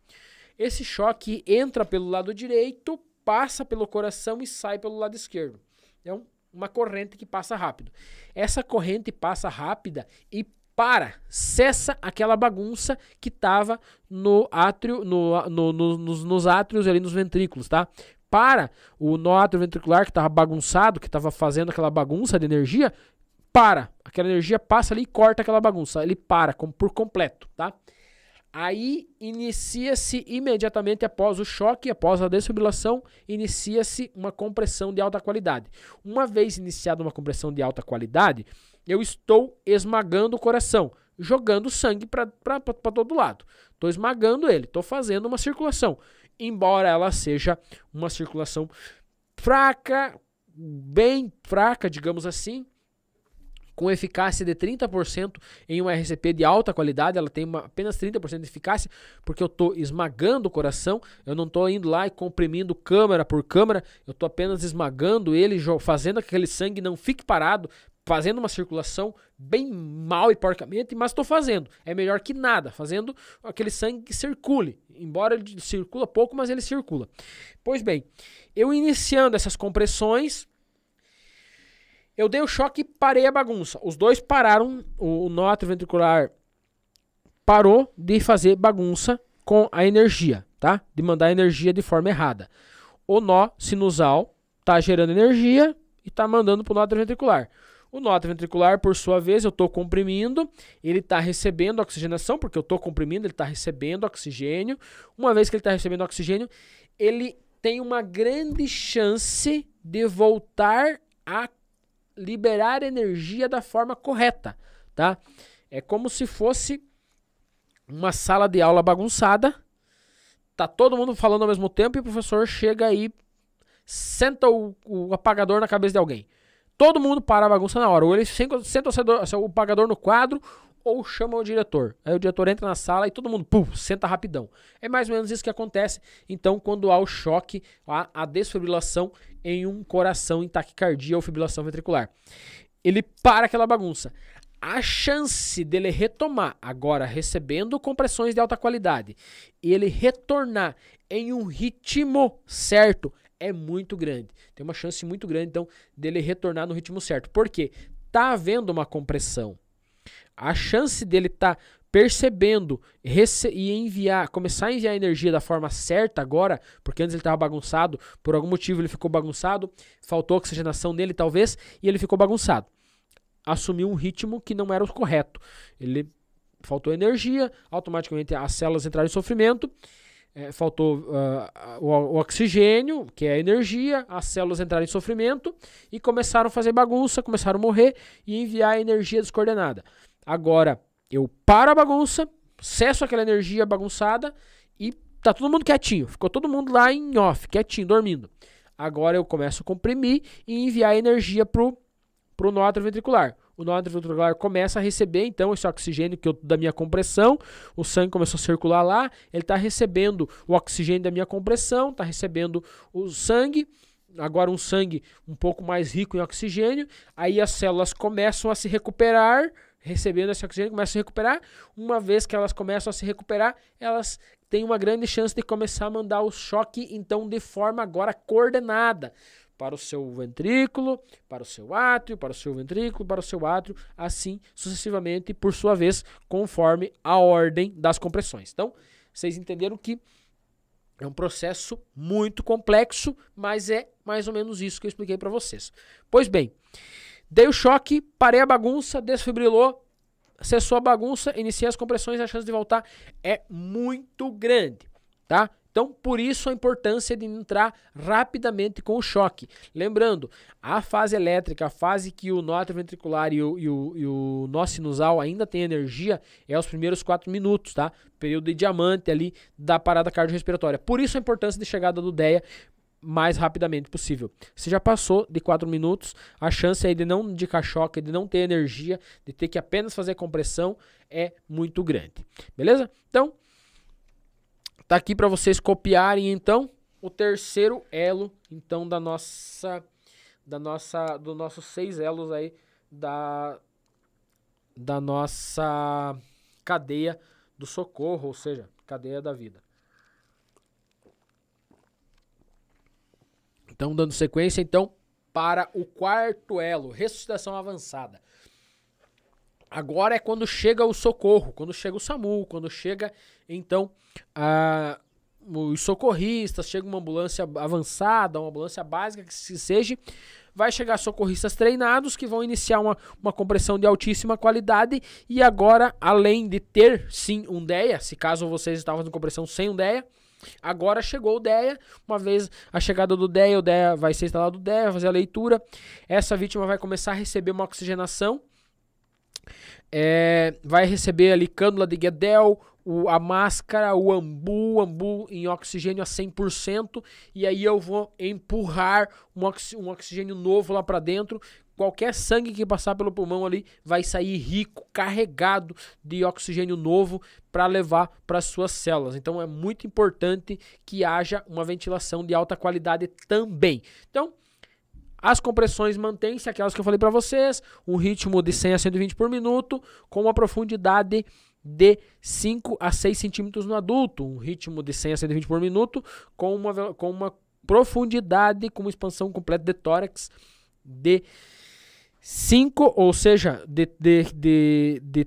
Esse choque entra pelo lado direito, passa pelo coração e sai pelo lado esquerdo. É uma corrente que passa rápido. Essa corrente passa rápida e cessa aquela bagunça que estava no átrio, nos átrios ali, nos ventrículos, tá? Para o nó atrioventricular que estava bagunçado, que estava fazendo aquela bagunça de energia, aquela energia passa ali e corta aquela bagunça, ele por completo, tá? Aí inicia-se imediatamente após o choque, após a desfibrilação, inicia-se uma compressão de alta qualidade. Uma vez iniciada uma compressão de alta qualidade, eu estou esmagando o coração, jogando sangue para todo lado. Estou esmagando ele, estou fazendo uma circulação. Embora ela seja uma circulação fraca, bem fraca, digamos assim, com eficácia de 30% em um RCP de alta qualidade, ela tem apenas 30% de eficácia, porque eu estou esmagando o coração, eu não estou indo lá e comprimindo câmara por câmara, eu estou apenas esmagando ele, fazendo que aquele sangue não fique parado, fazendo uma circulação bem mal e porcamente, mas estou fazendo. É melhor que nada, fazendo aquele sangue que circule, embora ele circula pouco, mas ele circula. Pois bem, eu iniciando essas compressões, eu dei o choque e parei a bagunça. Os dois pararam, o nó atrioventricular parou de fazer bagunça com a energia, tá? De mandar energia de forma errada. O nó sinusal está gerando energia e está mandando para o nó atrioventricular. O nó atrioventricular, por sua vez, eu estou comprimindo, ele está recebendo oxigenação, porque eu estou comprimindo, ele está recebendo oxigênio. Uma vez que ele está recebendo oxigênio, ele tem uma grande chance de voltar a liberar energia da forma correta, tá? É como se fosse uma sala de aula bagunçada, tá todo mundo falando ao mesmo tempo e o professor chega aí, senta o apagador na cabeça de alguém. Todo mundo para a bagunça na hora, ou ele senta o apagador no quadro, ou chama o diretor. Aí o diretor entra na sala e todo mundo senta rapidão. É mais ou menos isso que acontece, então, quando há o choque, a desfibrilação em um coração em taquicardia ou fibrilação ventricular. Ele para aquela bagunça. A chance dele retomar, agora recebendo compressões de alta qualidade, e ele retornar em um ritmo certo, é muito grande. Tem uma chance muito grande, então, dele retornar no ritmo certo. Por quê? Está havendo uma compressão. A chance dele estar percebendo e começar a enviar energia da forma certa agora, porque antes ele estava bagunçado, por algum motivo ele ficou bagunçado, faltou oxigenação nele talvez, e ele ficou bagunçado. Assumiu um ritmo que não era o correto. Ele faltou energia, automaticamente as células entraram em sofrimento, faltou o oxigênio, que é a energia, as células entraram em sofrimento e começaram a fazer bagunça, começaram a morrer e enviar energia descoordenada. Agora, eu paro a bagunça, cesso aquela energia bagunçada e tá todo mundo quietinho. Ficou todo mundo lá em off, quietinho, dormindo. Agora eu começo a comprimir e enviar energia pro nó atrioventricular. O nó atrioventricular começa a receber, então, esse oxigênio da minha compressão. O sangue começou a circular lá. Ele está recebendo o oxigênio da minha compressão, está recebendo o sangue. Agora um sangue um pouco mais rico em oxigênio. Aí as células começam a se recuperar, recebendo esse oxigênio, começam a se recuperar. Uma vez que elas começam a se recuperar, elas têm uma grande chance de começar a mandar o choque, então, de forma agora coordenada. Para o seu ventrículo, para o seu átrio, para o seu ventrículo, para o seu átrio, assim sucessivamente, por sua vez, conforme a ordem das compressões. Então, vocês entenderam que é um processo muito complexo, mas é mais ou menos isso que eu expliquei para vocês. Pois bem, dei o choque, parei a bagunça, desfibrilou, cessou a bagunça, iniciei as compressões, a chance de voltar é muito grande, tá? Então, por isso a importância de entrar rapidamente com o choque. Lembrando, a fase elétrica, a fase que o nó atrioventricular e o nó sinusal ainda tem energia, é os primeiros 4 minutos, tá? Período de diamante ali da parada cardiorrespiratória. Por isso a importância de chegada do DEA mais rapidamente possível. Se já passou de 4 minutos, a chance aí de não indicar choque, de não ter energia, de ter que apenas fazer compressão é muito grande. Beleza? Então, tá aqui para vocês copiarem, então, o terceiro elo, então, dos nossos 6 elos aí da nossa cadeia do socorro, ou seja, cadeia da vida. Então, dando sequência, então, para o quarto elo, ressuscitação avançada. Agora é quando chega o socorro, quando chega o SAMU, quando chega, então, os socorristas, chega uma ambulância avançada, uma ambulância básica, que seja, vai chegar socorristas treinados que vão iniciar uma compressão de altíssima qualidade e agora, além de ter, sim, um DEA, se caso vocês estavam fazendo compressão sem um DEA, agora chegou o DEA, uma vez a chegada do DEA, o DEA vai ser instalado o DEA, vai fazer a leitura, essa vítima vai começar a receber uma oxigenação, vai receber ali cânula de Guedel, a máscara, o ambu em oxigênio a 100%, e aí eu vou empurrar um oxigênio novo lá para dentro. Qualquer sangue que passar pelo pulmão ali vai sair rico, carregado de oxigênio novo para levar para as suas células. Então é muito importante que haja uma ventilação de alta qualidade também. Então, as compressões mantêm-se, aquelas que eu falei para vocês, um ritmo de 100 a 120 por minuto, com uma profundidade de 5 a 6 centímetros no adulto, um ritmo de 100 a 120 por minuto, com uma profundidade, com uma expansão completa de tórax de 5, ou seja, de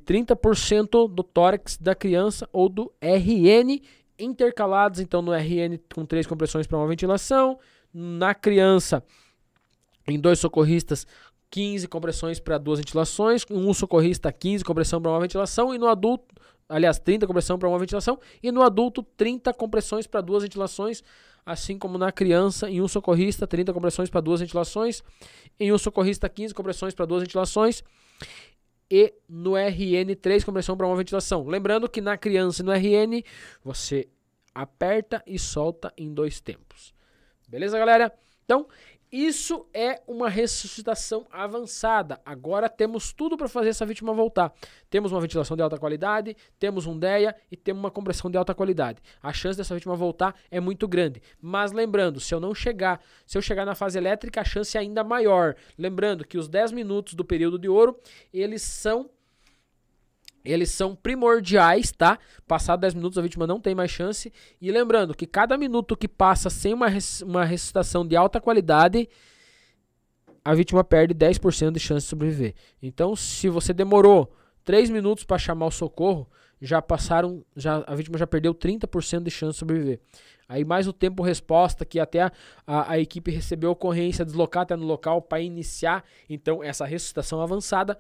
30% do tórax da criança ou do RN, intercalados, então no RN com 3 compressões para uma ventilação, na criança, em 2 socorristas, 15 compressões para 2 ventilações, um socorrista 15 compressão para uma ventilação e no adulto, aliás, 30 compressão para uma ventilação e no adulto 30 compressões para 2 ventilações, assim como na criança, em um socorrista 30 compressões para 2 ventilações, em um socorrista 15 compressões para 2 ventilações e no RN 3 compressão para uma ventilação. Lembrando que na criança e no RN você aperta e solta em 2 tempos. Beleza, galera? Então, isso é uma ressuscitação avançada. Agora temos tudo para fazer essa vítima voltar. Temos uma ventilação de alta qualidade, temos um DEA e temos uma compressão de alta qualidade. A chance dessa vítima voltar é muito grande. Mas lembrando, se eu chegar na fase elétrica, a chance é ainda maior. Lembrando que os 10 minutos do período de ouro, eles são primordiais, tá? Passado 10 minutos a vítima não tem mais chance. E lembrando que cada minuto que passa sem uma ressuscitação de alta qualidade, a vítima perde 10% de chance de sobreviver. Então, se você demorou 3 minutos para chamar o socorro, a vítima já perdeu 30% de chance de sobreviver. Aí mais o tempo resposta, que até a equipe recebeu a ocorrência, deslocar até no local para iniciar. Então, essa ressuscitação avançada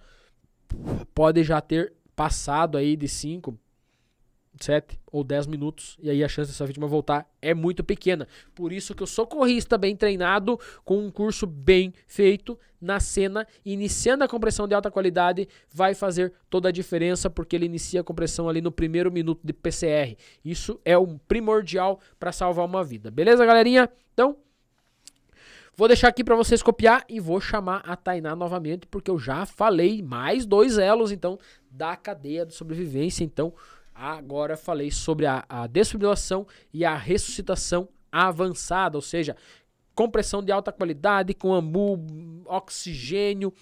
pode já ter passado aí de 5, 7 ou 10 minutos, e aí a chance dessa vítima voltar é muito pequena. Por isso que o socorrista bem treinado, com um curso bem feito, na cena, iniciando a compressão de alta qualidade, vai fazer toda a diferença, porque ele inicia a compressão ali no primeiro minuto de PCR. Isso é um primordial para salvar uma vida. Beleza, galerinha? Então, vou deixar aqui para vocês copiar e vou chamar a Tainá novamente, porque eu já falei mais 2 elos, então, da cadeia de sobrevivência. Então, agora falei sobre a desfibrilação e a ressuscitação avançada, ou seja, compressão de alta qualidade com ambu, oxigênio,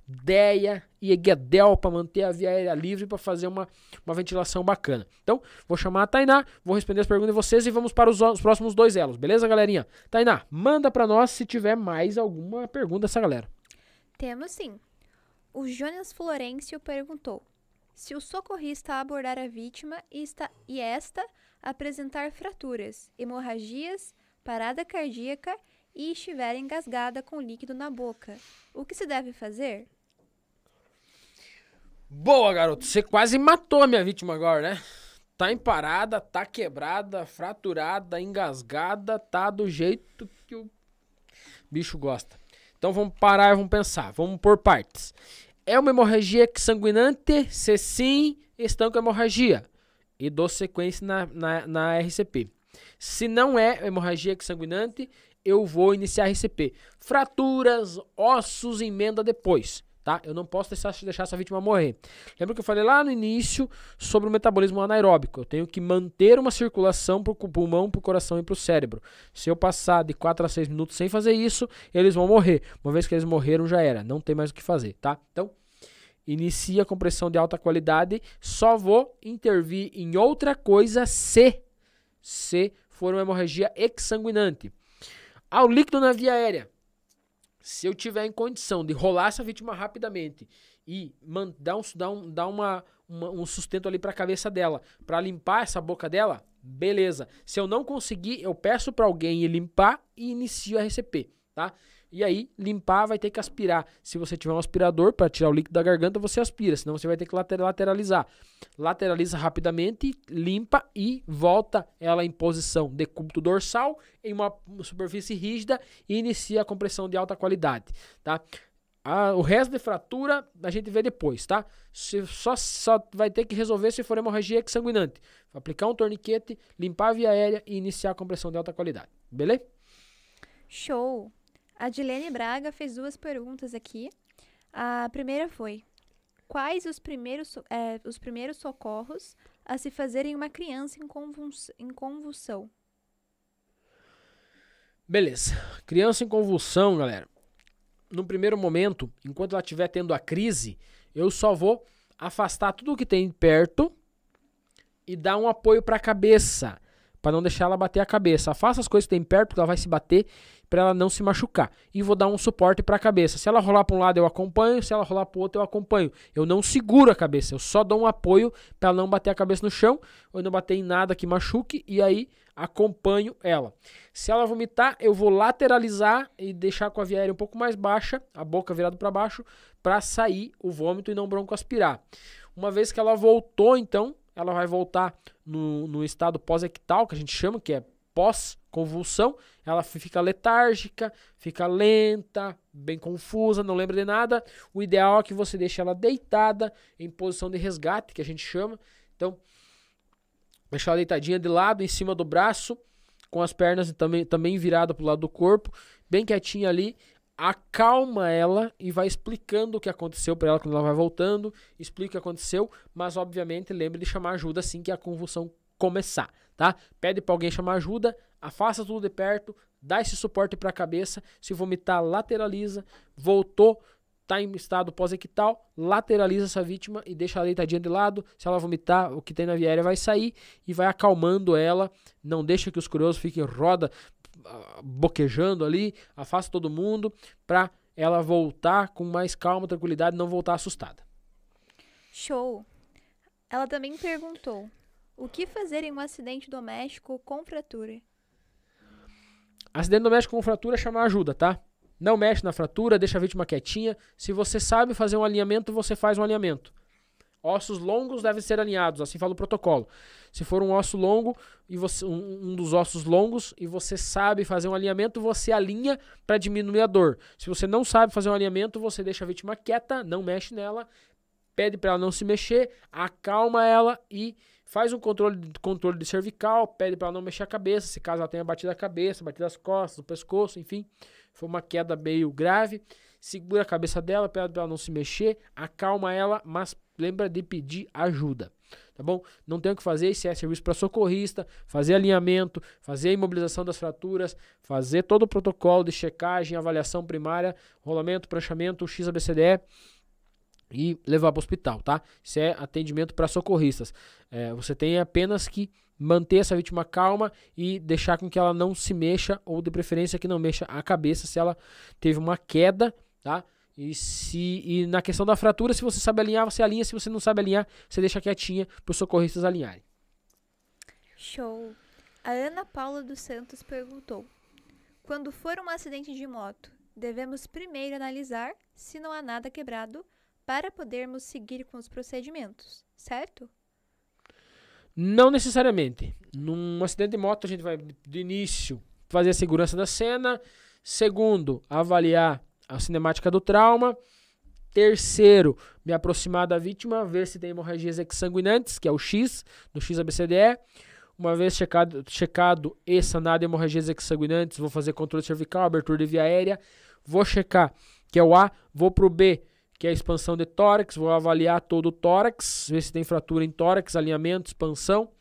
DEA e Guedel para manter a via aérea livre para fazer uma ventilação bacana. Então, vou chamar a Tainá, vou responder as perguntas de vocês e vamos para os próximos 2 elos, beleza, galerinha? Tainá, manda para nós se tiver mais alguma pergunta dessa galera. Temos sim. O Jonas Florencio perguntou: se o socorrista abordar a vítima e esta apresentar fraturas, hemorragias, parada cardíaca e estiver engasgada com líquido na boca, o que se deve fazer? Boa, garoto. Você quase matou a minha vítima agora, né? Tá em parada, tá quebrada, fraturada, engasgada, tá do jeito que o bicho gosta. Então vamos parar e vamos pensar. Vamos por partes. É uma hemorragia sanguinante? Se sim, estanco a hemorragia. E dou sequência na RCP. Se não é hemorragia sanguinante, eu vou iniciar a RCP. Fraturas, ossos, emenda depois, tá? Eu não posso deixar essa vítima morrer. Lembra que eu falei lá no início sobre o metabolismo anaeróbico? Eu tenho que manter uma circulação para o pulmão, para o coração e para o cérebro. Se eu passar de 4 a 6 minutos sem fazer isso, eles vão morrer. Uma vez que eles morreram, já era. Não tem mais o que fazer, tá? Então, inicia a compressão de alta qualidade. Só vou intervir em outra coisa se for uma hemorragia exsanguinante. Ao líquido na via aérea. Se eu tiver em condição de rolar essa vítima rapidamente e dar um sustento ali para a cabeça dela, para limpar essa boca dela, beleza. Se eu não conseguir, eu peço para alguém ir limpar e inicio a RCP, tá? E aí, limpar vai ter que aspirar. Se você tiver um aspirador para tirar o líquido da garganta, você aspira, senão você vai ter que lateralizar. Lateraliza rapidamente, limpa e volta ela em posição de decúbito dorsal, em uma superfície rígida e inicia a compressão de alta qualidade, tá? O resto de fratura a gente vê depois, tá? Só vai ter que resolver se for hemorragia exsanguinante. Aplicar um torniquete, limpar a via aérea e iniciar a compressão de alta qualidade. Beleza? Show! A Dilene Braga fez 2 perguntas aqui. A primeira foi: quais os primeiros socorros a se fazer em uma criança em convulsão? Beleza. Criança em convulsão, galera. No primeiro momento, enquanto ela estiver tendo a crise, eu só vou afastar tudo o que tem perto e dar um apoio para a cabeça, para não deixar ela bater a cabeça. Afasta as coisas que tem perto, porque ela vai se bater, para ela não se machucar. E vou dar um suporte para a cabeça. Se ela rolar para um lado, eu acompanho. Se ela rolar para o outro, eu acompanho. Eu não seguro a cabeça. Eu só dou um apoio para ela não bater a cabeça no chão, ou não bater em nada que machuque, e aí acompanho ela. Se ela vomitar, eu vou lateralizar e deixar com a via aérea um pouco mais baixa, a boca virada para baixo, para sair o vômito e não broncoaspirar. Uma vez que ela voltou, então, ela vai voltar no estado pós-ictal, que a gente chama, que é pós-convulsão. Ela fica letárgica, fica lenta, bem confusa, não lembra de nada. O ideal é que você deixe ela deitada em posição de resgate, que a gente chama. Então, deixar ela deitadinha de lado, em cima do braço, com as pernas também viradas para o lado do corpo, bem quietinha ali. Acalma ela e vai explicando o que aconteceu para ela quando ela vai voltando. Explica o que aconteceu, mas obviamente lembre de chamar ajuda assim que a convulsão começar, tá? Pede para alguém chamar ajuda, afasta tudo de perto, dá esse suporte para a cabeça. Se vomitar, lateraliza. Voltou, tá em estado pós-ictal, lateraliza essa vítima e deixa ela deitadinha de lado. Se ela vomitar, o que tem na via aérea vai sair e vai acalmando ela. Não deixa que os curiosos fiquem roda boquejando ali, afasta todo mundo para ela voltar com mais calma, tranquilidade, não voltar assustada. Show! Ela também perguntou: o que fazer em um acidente doméstico com fratura? Acidente doméstico com fratura é chamar ajuda, tá? Não mexe na fratura, deixa a vítima quietinha. Se você sabe fazer um alinhamento, você faz um alinhamento. Ossos longos devem ser alinhados, assim fala o protocolo. Se for um osso longo, e um dos ossos longos, e você sabe fazer um alinhamento, você alinha para diminuir a dor. Se você não sabe fazer um alinhamento, você deixa a vítima quieta, não mexe nela, pede para ela não se mexer, acalma ela e faz um controle de cervical, pede para ela não mexer a cabeça, se caso ela tenha batido a cabeça, batido as costas, o pescoço, enfim, foi uma queda meio grave, segura a cabeça dela, pede para ela não se mexer, acalma ela, mas lembra de pedir ajuda, tá bom? Não tem o que fazer, isso é serviço para socorrista, fazer alinhamento, fazer a imobilização das fraturas, fazer todo o protocolo de checagem, avaliação primária, rolamento, pranchamento, XABCDE e levar para o hospital, tá? Isso é atendimento para socorristas. Você tem apenas que manter essa vítima calma e deixar com que ela não se mexa, ou de preferência que não mexa a cabeça se ela teve uma queda, tá? E na questão da fratura, se você sabe alinhar, você alinha. Se você não sabe alinhar, você deixa quietinha para os socorristas alinharem. Show! A Ana Paula dos Santos perguntou: quando for um acidente de moto, devemos primeiro analisar se não há nada quebrado para podermos seguir com os procedimentos, certo? Não necessariamente. Num acidente de moto, a gente vai, de início, fazer a segurança da cena. Segundo, avaliar a cinemática do trauma. Terceiro, me aproximar da vítima, ver se tem hemorragias exsanguinantes, que é o X, do XABCDE. Uma vez checado e sanado hemorragias exsanguinantes, vou fazer controle cervical, abertura de via aérea. Vou checar, que é o A, vou pro B, que é a expansão de tórax. Vou avaliar todo o tórax, ver se tem fratura em tórax, alinhamento, expansão.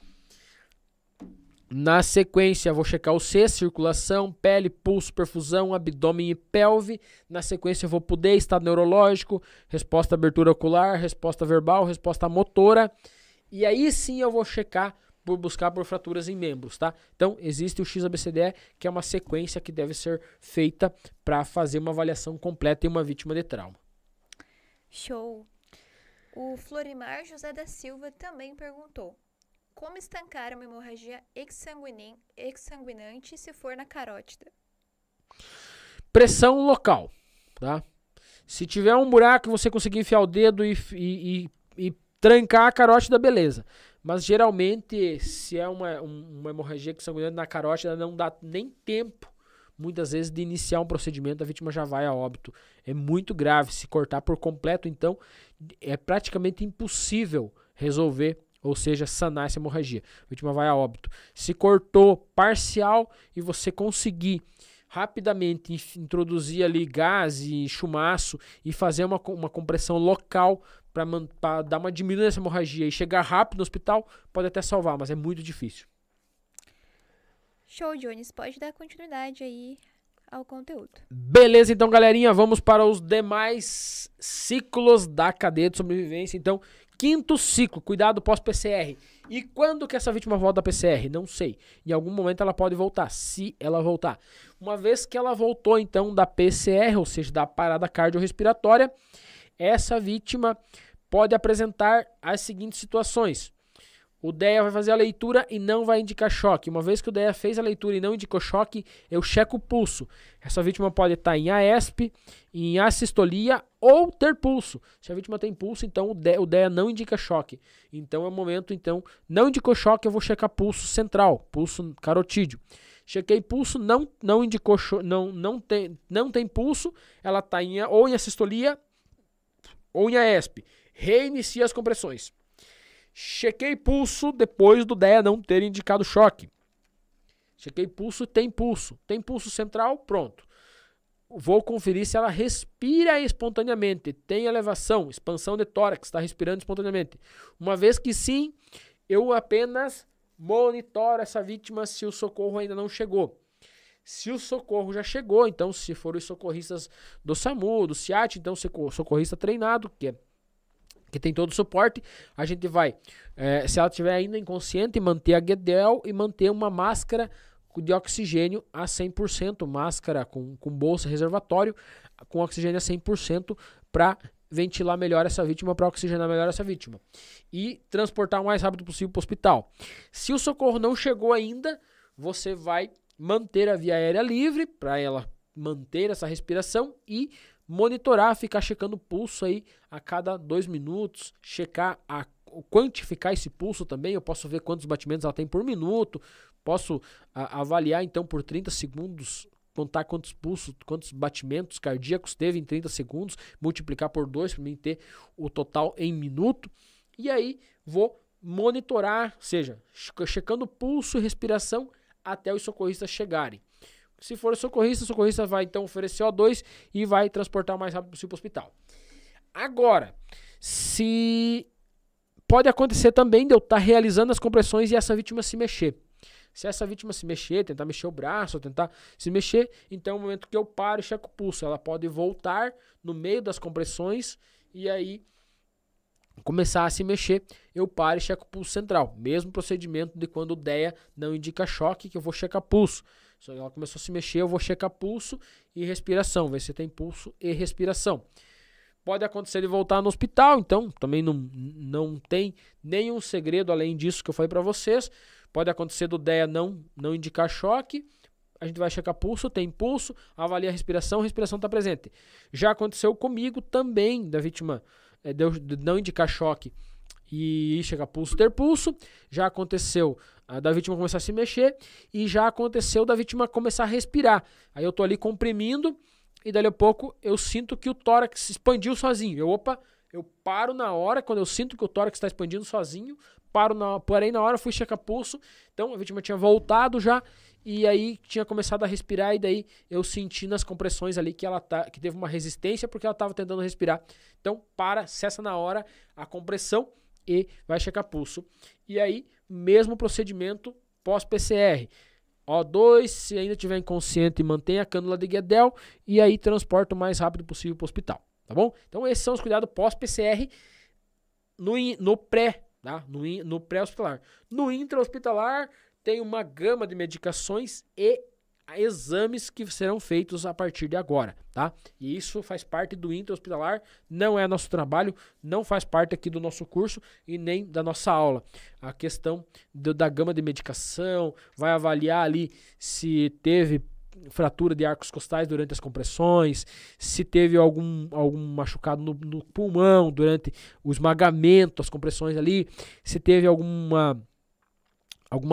Na sequência, vou checar o C, circulação, pele, pulso, perfusão, abdômen e pelve. Na sequência, eu vou pro D, estado neurológico, resposta à abertura ocular, resposta verbal, resposta motora. E aí sim eu vou checar, buscar por fraturas em membros, tá? Então, existe o XABCDE, que é uma sequência que deve ser feita para fazer uma avaliação completa em uma vítima de trauma. Show! O Florimar José da Silva também perguntou: como estancar uma hemorragia exsanguinante se for na carótida? Pressão local, tá? Se tiver um buraco, você conseguir enfiar o dedo e trancar a carótida, beleza. Mas geralmente, se é uma hemorragia exsanguinante na carótida, não dá nem tempo, muitas vezes, de iniciar um procedimento, a vítima já vai a óbito. É muito grave. Se cortar por completo, então, é praticamente impossível resolver, ou seja, sanar essa hemorragia. A vítima vai a óbito. Se cortou parcial e você conseguir rapidamente introduzir ali gás e chumaço e fazer uma compressão local para dar uma diminuição nessa hemorragia e chegar rápido no hospital, pode até salvar, mas é muito difícil. Show, Jones. Pode dar continuidade aí ao conteúdo. Beleza, então, galerinha, vamos para os demais ciclos da cadeia de sobrevivência. Então, quinto ciclo, cuidado pós-PCR. E quando que essa vítima volta da PCR? Não sei. Em algum momento ela pode voltar, se ela voltar. Uma vez que ela voltou, então, da PCR, ou seja, da parada cardiorrespiratória, essa vítima pode apresentar as seguintes situações. O DEA vai fazer a leitura e não vai indicar choque. Uma vez que o DEA fez a leitura e não indicou choque, eu checo o pulso. Essa vítima pode estar em AESP, em assistolia ou ter pulso. Se a vítima tem pulso, então o DEA não indica choque. Então é o momento, então, não indicou choque, eu vou checar pulso central, pulso carotídeo. Chequei pulso, não indicou não tem pulso, ela está ou em assistolia ou em AESP. Reinicia as compressões. Chequei pulso depois do DEA não ter indicado choque. Chequei pulso, tem pulso. Tem pulso central, pronto. Vou conferir se ela respira espontaneamente. Tem elevação, expansão de tórax, está respirando espontaneamente. Uma vez que sim, eu apenas monitoro essa vítima se o socorro ainda não chegou. Se o socorro já chegou, então se for os socorristas do SAMU, do SIAT, então socorrista treinado, que tem todo o suporte, a gente vai, se ela estiver ainda inconsciente, manter a Guedel e manter uma máscara de oxigênio a 100%, máscara com bolsa reservatório, com oxigênio a 100% para ventilar melhor essa vítima, para oxigenar melhor essa vítima. E transportar o mais rápido possível para o hospital. Se o socorro não chegou ainda, você vai manter a via aérea livre para ela manter essa respiração e monitorar, ficar checando o pulso aí a cada 2 minutos, quantificar esse pulso também. Eu posso ver quantos batimentos ela tem por minuto, posso avaliar então por 30 segundos, contar quantos pulsos, quantos batimentos cardíacos teve em 30 segundos, multiplicar por 2 para mim ter o total em minuto. E aí vou monitorar, ou seja, checando pulso e respiração até os socorristas chegarem. Se for o socorrista vai então oferecer O2 e vai transportar o mais rápido possível para o hospital. Agora, se pode acontecer também de eu estar realizando as compressões e essa vítima se mexer. Se essa vítima se mexer, tentar mexer o braço, tentar se mexer, então é o momento que eu paro e checo o pulso. Ela pode voltar no meio das compressões e aí começar a se mexer, eu paro e checo o pulso central. Mesmo procedimento de quando o DEA não indica choque, que eu vou checar pulso. Se ela começou a se mexer, eu vou checar pulso e respiração, ver se tem pulso e respiração. Pode acontecer de voltar no hospital, então também não tem nenhum segredo além disso que eu falei para vocês. Pode acontecer do DEA não indicar choque, a gente vai checar pulso, tem pulso, avalia a respiração está presente. Já aconteceu comigo também, da vítima de não indicar choque e chegar pulso, ter pulso. Já aconteceu da vítima começar a se mexer e já aconteceu da vítima começar a respirar. Aí eu tô ali comprimindo e dali a pouco eu sinto que o tórax se expandiu sozinho. Eu paro na hora, quando eu sinto que o tórax está expandindo sozinho, parei na hora, fui checar pulso. Então a vítima tinha voltado já e aí tinha começado a respirar, e daí eu senti nas compressões ali que teve uma resistência porque ela estava tentando respirar. Então cessa na hora a compressão e vai checar pulso. E aí, mesmo procedimento pós-PCR. O2, se ainda estiver inconsciente, mantém a cânula de Guedel e aí transporta o mais rápido possível para o hospital, tá bom? Então esses são os cuidados pós-PCR no pré, tá? No pré-hospitalar. No intra-hospitalar tem uma gama de medicações e exames que serão feitos a partir de agora, tá? E isso faz parte do intra-hospitalar, não é nosso trabalho, não faz parte aqui do nosso curso e nem da nossa aula. A questão da gama de medicação, vai avaliar ali se teve fratura de arcos costais durante as compressões, se teve algum machucado no pulmão durante o esmagamento, as compressões ali, se teve alguma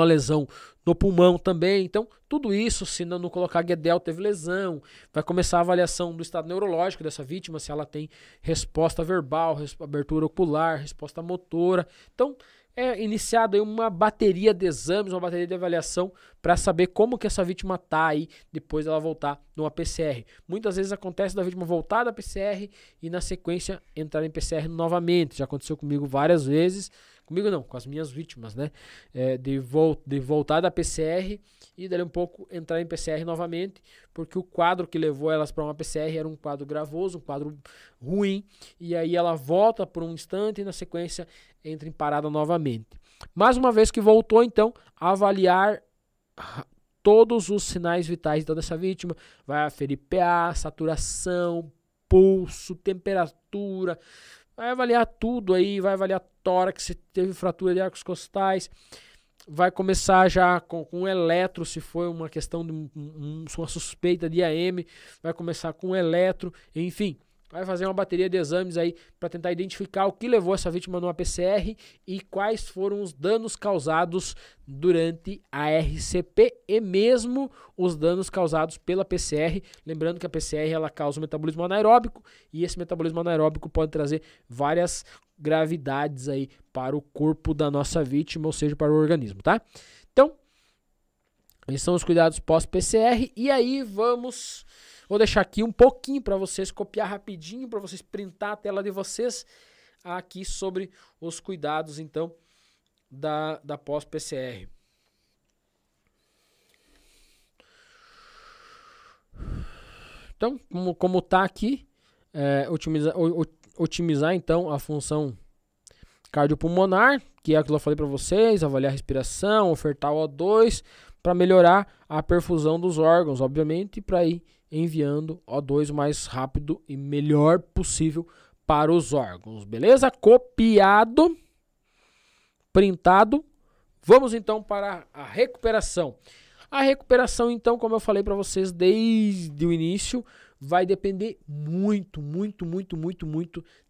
lesão no pulmão também. Então, tudo isso, se não colocar Guedel, teve lesão, vai começar a avaliação do estado neurológico dessa vítima, se ela tem resposta verbal, abertura ocular, resposta motora. Então, é iniciada aí uma bateria de exames, uma bateria de avaliação para saber como que essa vítima tá aí depois dela voltar numa PCR. Muitas vezes acontece da vítima voltar da PCR e na sequência entrar em PCR novamente. Já aconteceu comigo várias vezes. Comigo não, com as minhas vítimas, né? De voltar da PCR e dali um pouco entrar em PCR novamente, porque o quadro que levou elas para uma PCR era um quadro gravoso, um quadro ruim, e aí ela volta por um instante e na sequência entra em parada novamente. Mais uma vez que voltou, então, avaliar todos os sinais vitais então, dessa vítima, vai aferir PA, saturação, pulso, temperatura, vai avaliar tudo aí, vai avaliar tórax, se teve fratura de arcos costais, vai começar já com eletro, se foi uma questão de uma suspeita de AM, vai começar com eletro, enfim, vai fazer uma bateria de exames aí para tentar identificar o que levou essa vítima numa PCR e quais foram os danos causados durante a RCP e mesmo os danos causados pela PCR. Lembrando que a PCR ela causa um metabolismo anaeróbico e esse metabolismo anaeróbico pode trazer várias gravidades aí para o corpo da nossa vítima, ou seja, para o organismo, tá? Então, esses são os cuidados pós-PCR e aí vou deixar aqui um pouquinho para vocês copiar rapidinho, para vocês printar a tela de vocês aqui sobre os cuidados, então, da pós-PCR. Então, como tá aqui, otimizar, então, a função cardiopulmonar, que é aquilo que eu falei para vocês, avaliar a respiração, ofertar o O2, para melhorar a perfusão dos órgãos, obviamente, para ir enviando O2 o mais rápido e melhor possível para os órgãos, beleza? Copiado, printado. Vamos então para a recuperação. A recuperação, então, como eu falei para vocês desde o início, vai depender muito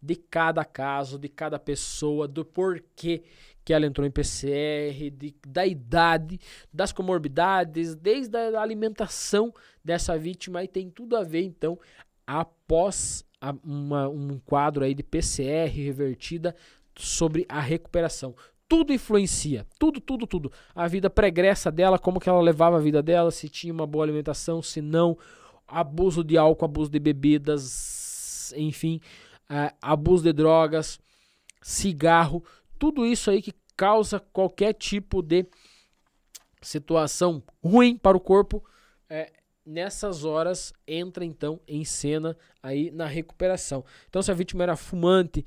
de cada caso, de cada pessoa, do porquê que ela entrou em PCR, da idade, das comorbidades, desde a alimentação dessa vítima, e tem tudo a ver, então, após um quadro aí de PCR revertida sobre a recuperação. Tudo influencia, tudo. A vida pregressa dela, como que ela levava a vida dela, se tinha uma boa alimentação, se não, abuso de álcool, abuso de bebidas, enfim, abuso de drogas, cigarro, tudo isso aí que causa qualquer tipo de situação ruim para o corpo, nessas horas entra então em cena aí na recuperação. Então se a vítima era fumante,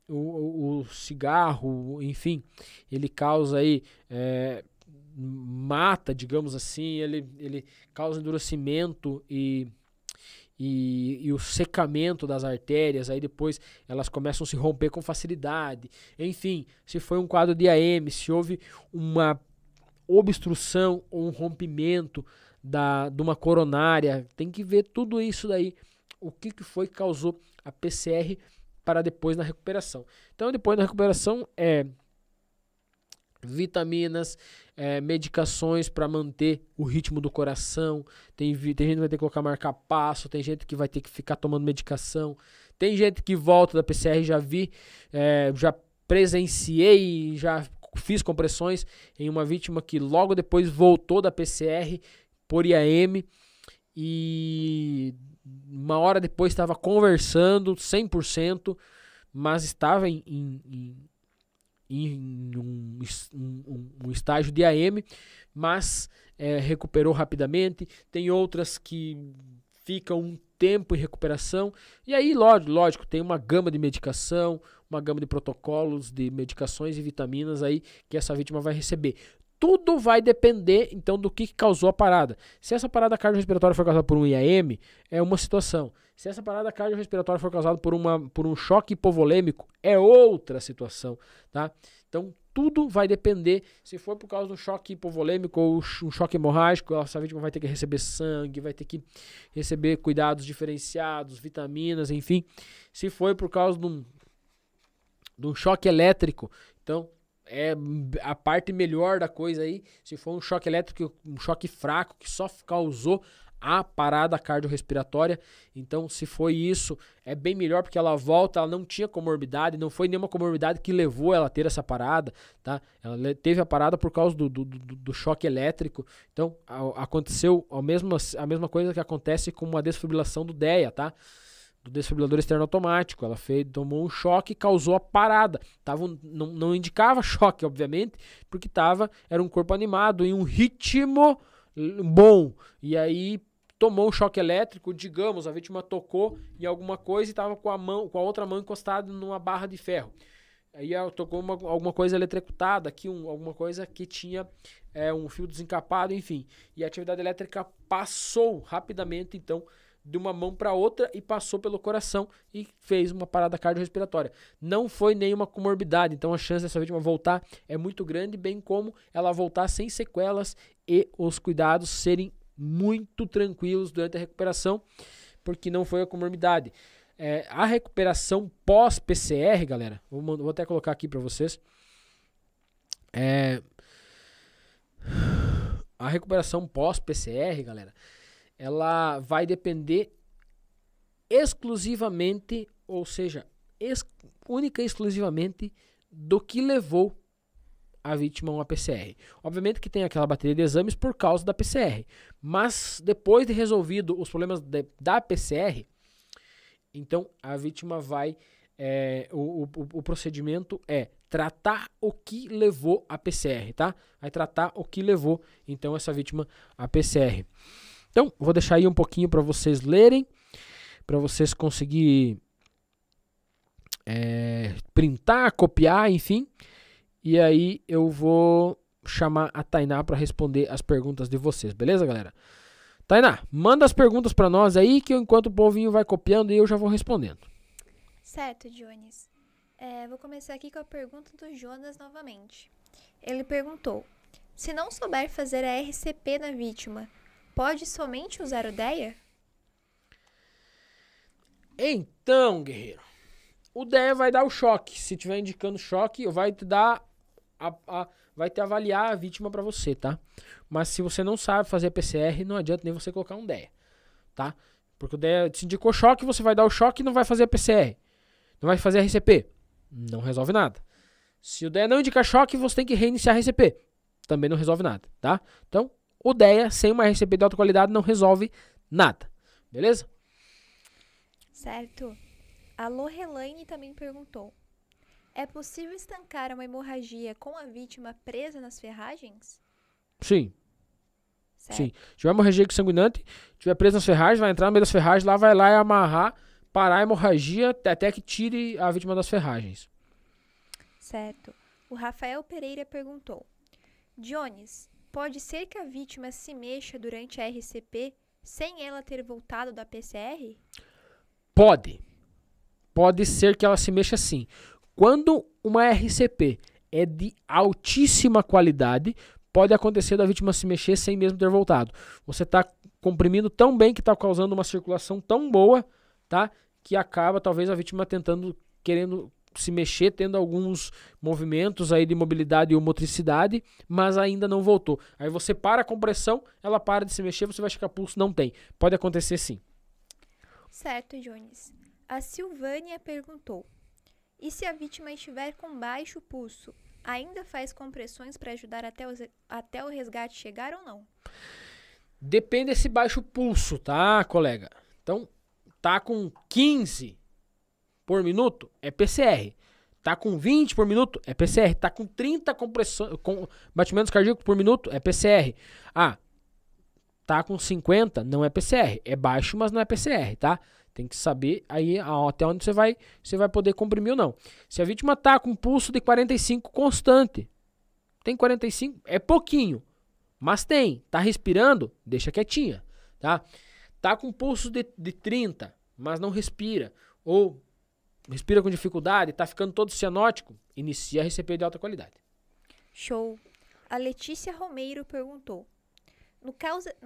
o cigarro, enfim, ele causa aí, mata, digamos assim, ele causa endurecimento e o secamento das artérias, aí depois elas começam a se romper com facilidade. Enfim, se foi um quadro de AM, se houve uma obstrução ou um rompimento de uma coronária, tem que ver tudo isso daí, o que foi que causou a PCR para depois na recuperação. Então depois na recuperação vitaminas, medicações para manter o ritmo do coração, tem gente que vai ter que colocar marca-passo, tem gente que vai ter que ficar tomando medicação, tem gente que volta da PCR, já presenciei, já fiz compressões em uma vítima que logo depois voltou da PCR por IAM e uma hora depois estava conversando 100%, mas estava em um estágio de IAM, mas recuperou rapidamente. Tem outras que ficam um tempo em recuperação. E aí, lógico, tem uma gama de medicação, uma gama de protocolos de medicações e vitaminas aí que essa vítima vai receber. Tudo vai depender, então, do que causou a parada. Se essa parada cardiorrespiratória for causada por um IAM, é uma situação. Se essa parada cardiorrespiratória for causada por um choque hipovolêmico, é outra situação, tá? Então, tudo vai depender. Se for por causa do choque hipovolêmico ou um choque hemorrágico, essa vítima vai ter que receber sangue, vai ter que receber cuidados diferenciados, vitaminas, enfim. Se for por causa de um choque elétrico, então é a parte melhor da coisa aí. Se for um choque elétrico, um choque fraco que só causou a parada cardiorrespiratória, então se foi isso, é bem melhor porque ela volta, ela não tinha comorbidade, não foi nenhuma comorbidade que levou ela a ter essa parada, tá? Ela teve a parada por causa do choque elétrico, então aconteceu a mesma coisa que acontece com uma desfibrilação do DEA, tá? Do desfibrilador externo automático, ela tomou um choque e causou a parada. Não indicava choque, obviamente, porque era um corpo animado em um ritmo bom, e aí tomou um choque elétrico, digamos, a vítima tocou em alguma coisa e estava com a outra mão encostada numa barra de ferro. Aí ela tocou alguma coisa eletrocutada aqui, alguma coisa que tinha um fio desencapado, enfim. E a atividade elétrica passou rapidamente, então, de uma mão para outra e passou pelo coração e fez uma parada cardiorrespiratória. Não foi nenhuma comorbidade, então a chance dessa vítima voltar é muito grande, bem como ela voltar sem sequelas e os cuidados serem muito tranquilos durante a recuperação, porque não foi a comorbidade. A recuperação pós-PCR, galera, vou até colocar aqui para vocês. A recuperação pós-PCR, galera, ela vai depender exclusivamente, ou seja, única e exclusivamente do que levou a vítima a uma PCR. Obviamente que tem aquela bateria de exames por causa da PCR, mas depois de resolvido os problemas da PCR, então a vítima vai, o procedimento é tratar o que levou a PCR, tá? Vai tratar o que levou, então, essa vítima a PCR. Então, vou deixar aí um pouquinho para vocês lerem, para vocês conseguirem printar, copiar, enfim. E aí eu vou chamar a Tainá para responder as perguntas de vocês, beleza, galera? Tainá, manda as perguntas para nós aí, que enquanto o povinho vai copiando, eu já vou respondendo. Certo, Jones. Vou começar aqui com a pergunta do Jonas novamente. Ele perguntou: se não souber fazer a RCP na vítima, pode somente usar o DEA? Então, guerreiro, o DEA vai dar o choque. Se tiver indicando choque, vai te dar vai te avaliar a vítima para você, tá? Mas se você não sabe fazer a PCR, não adianta nem você colocar um DEA, tá? Porque o DEA te indicou choque, você vai dar o choque e não vai fazer a PCR. Não vai fazer a RCP. Não resolve nada. Se o DEA não indicar choque, você tem que reiniciar a RCP. Também não resolve nada, tá? Então, o DEA sem uma RCP de alta qualidade não resolve nada. Beleza? Certo. A Lorelaine também perguntou: é possível estancar uma hemorragia com a vítima presa nas ferragens? Sim. Certo. Sim. Se tiver hemorragia sanguinante, tiver presa nas ferragens, vai entrar no meio das ferragens, lá vai lá e amarrar, parar a hemorragia até que tire a vítima das ferragens. Certo. O Rafael Pereira perguntou: Jones, pode ser que a vítima se mexa durante a RCP sem ela ter voltado da PCR? Pode. Pode ser que ela se mexa sim. Quando uma RCP é de altíssima qualidade, pode acontecer da vítima se mexer sem mesmo ter voltado. Você está comprimindo tão bem que está causando uma circulação tão boa, tá? Que acaba talvez a vítima querendo se mexer, tendo alguns movimentos aí de mobilidade ou motricidade, mas ainda não voltou. Aí você para a compressão, ela para de se mexer, você vai checar pulso, não tem. Pode acontecer sim. Certo, Jones. A Silvânia perguntou: e se a vítima estiver com baixo pulso, ainda faz compressões para ajudar até o resgate chegar ou não? Depende desse baixo pulso, tá, colega? Então, tá com 15 por minuto, é PCR. Tá com 20 por minuto, é PCR. Tá com 30 batimentos cardíacos por minuto, é PCR. Ah, tá com 50, não é PCR. É baixo, mas não é PCR, tá? Tem que saber aí até onde você vai poder comprimir ou não. Se a vítima tá com pulso de 45 constante, tem 45, é pouquinho, mas tem. Tá respirando, deixa quietinha, tá? Tá com pulso de 30, mas não respira, ou respira com dificuldade, tá ficando todo cianótico, inicia a RCP de alta qualidade. Show. A Letícia Romeiro perguntou: no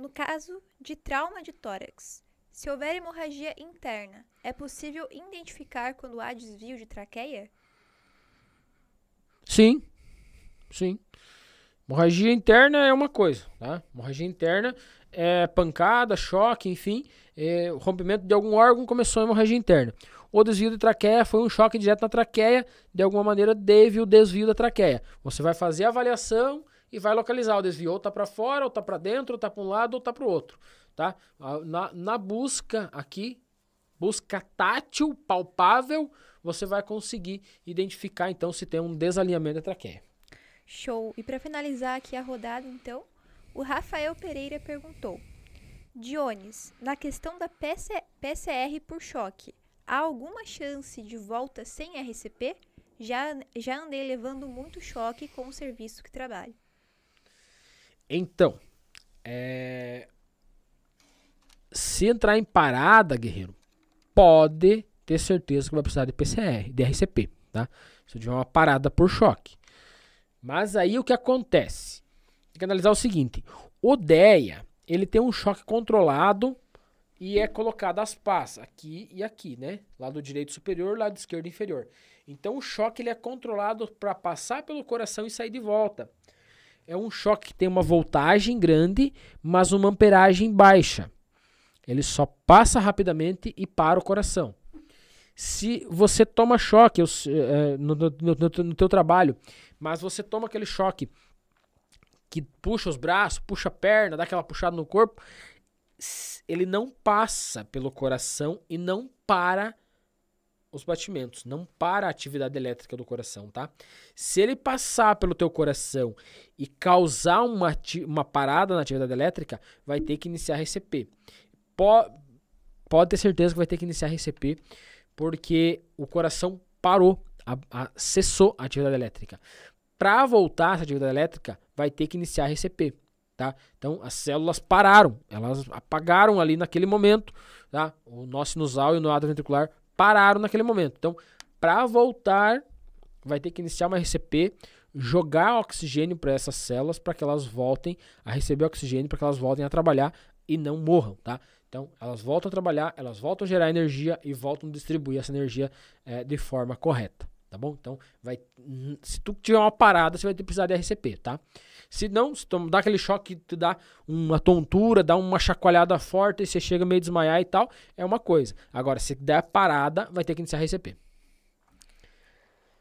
caso de trauma de tórax, se houver hemorragia interna, é possível identificar quando há desvio de traqueia? Sim, sim. Hemorragia interna é uma coisa, tá? Hemorragia interna é pancada, choque, enfim, o rompimento de algum órgão começou a hemorragia interna. O desvio de traqueia foi um choque direto na traqueia, de alguma maneira teve o desvio da traqueia. Você vai fazer a avaliação e vai localizar o desvio, ou tá para fora, ou tá para dentro, ou tá para um lado, ou tá para o outro, tá? Na busca aqui, busca tátil, palpável, você vai conseguir identificar então se tem um desalinhamento da traqueia. Show. E para finalizar aqui a rodada, então, o Rafael Pereira perguntou: Dionis, na questão da PCR por choque, há alguma chance de volta sem RCP? Já andei levando muito choque com o serviço que trabalho. Então, se entrar em parada, guerreiro, pode ter certeza que vai precisar de PCR, de RCP, tá? Se tiver uma parada por choque. Mas aí o que acontece? Tem que analisar o seguinte: o DEA, ele tem um choque controlado e é colocado as pás aqui e aqui, né? Lado direito superior, lado esquerdo inferior. Então o choque ele é controlado para passar pelo coração e sair de volta. É um choque que tem uma voltagem grande, mas uma amperagem baixa. Ele só passa rapidamente e para o coração. Se você toma choque no teu trabalho, mas você toma aquele choque que puxa os braços, puxa a perna, dá aquela puxada no corpo, ele não passa pelo coração e não para os batimentos, não para a atividade elétrica do coração, tá? Se ele passar pelo teu coração e causar uma parada na atividade elétrica, vai ter que iniciar RCP. Pode ter certeza que vai ter que iniciar RCP, porque o coração parou, cessou a atividade elétrica. Para voltar essa atividade elétrica, vai ter que iniciar RCP, tá? Então, as células pararam, elas apagaram ali naquele momento, tá? O nó sinusal e o nó atrioventricular pararam naquele momento. Então, para voltar, vai ter que iniciar uma RCP, jogar oxigênio para essas células para que elas voltem a receber oxigênio, para que elas voltem a trabalhar e não morram, tá? Então, elas voltam a trabalhar, elas voltam a gerar energia e voltam a distribuir essa energia de forma correta, tá bom? Então, se tu tiver uma parada, você vai precisar de RCP, tá? Se não, se tu dá aquele choque, te dá uma tontura, dá uma chacoalhada forte e você chega meio a desmaiar e tal, é uma coisa. Agora, se der parada, vai ter que iniciar RCP.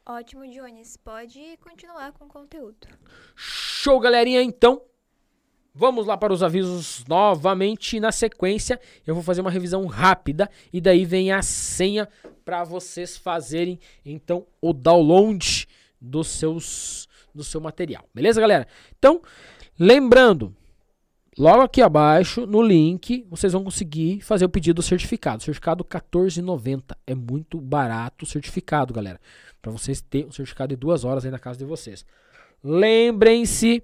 Ótimo, Dionis. Pode continuar com o conteúdo. Show, galerinha, então. Vamos lá para os avisos novamente. Na sequência, eu vou fazer uma revisão rápida e daí vem a senha para vocês fazerem, então, o download do seu material. Beleza, galera? Então, lembrando, logo aqui abaixo, no link, vocês vão conseguir fazer o pedido do certificado. Certificado R$14,90. É muito barato o certificado, galera. Para vocês terem um certificado de 2 horas aí na casa de vocês. Lembrem-se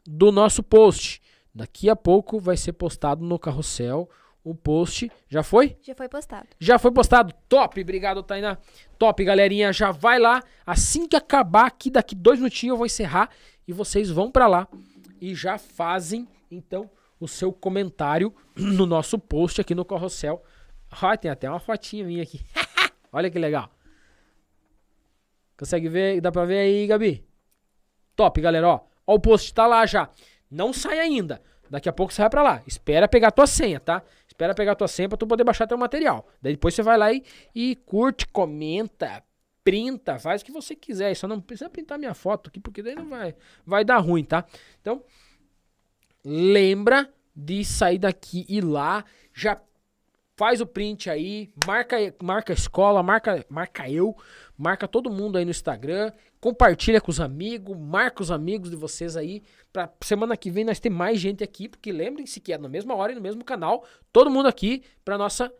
do nosso post. Daqui a pouco vai ser postado no Carrossel o post. Já foi? Já foi postado. Já foi postado. Top. Obrigado, Tainá. Top, galerinha. Já vai lá. Assim que acabar aqui, daqui 2 minutinhos eu vou encerrar. E vocês vão pra lá e já fazem, então, o seu comentário no nosso post aqui no Carrossel. Ah, tem até uma fotinha minha aqui. Olha que legal. Consegue ver? Dá pra ver aí, Gabi? Top, galera. Ó o post tá lá já. Não sai ainda. Daqui a pouco você vai pra lá. Espera pegar tua senha, tá? Espera pegar tua senha pra tu poder baixar teu material. Daí depois você vai lá e curte, comenta, printa, faz o que você quiser. Só não precisa printar minha foto aqui, porque daí não vai dar ruim, tá? Então, lembra de sair daqui e ir lá, já faz o print aí, marca a escola, marca eu, marca todo mundo aí no Instagram, compartilha com os amigos, marca os amigos de vocês aí, pra semana que vem nós ter mais gente aqui, porque lembrem-se que é na mesma hora e no mesmo canal, todo mundo aqui pra nossa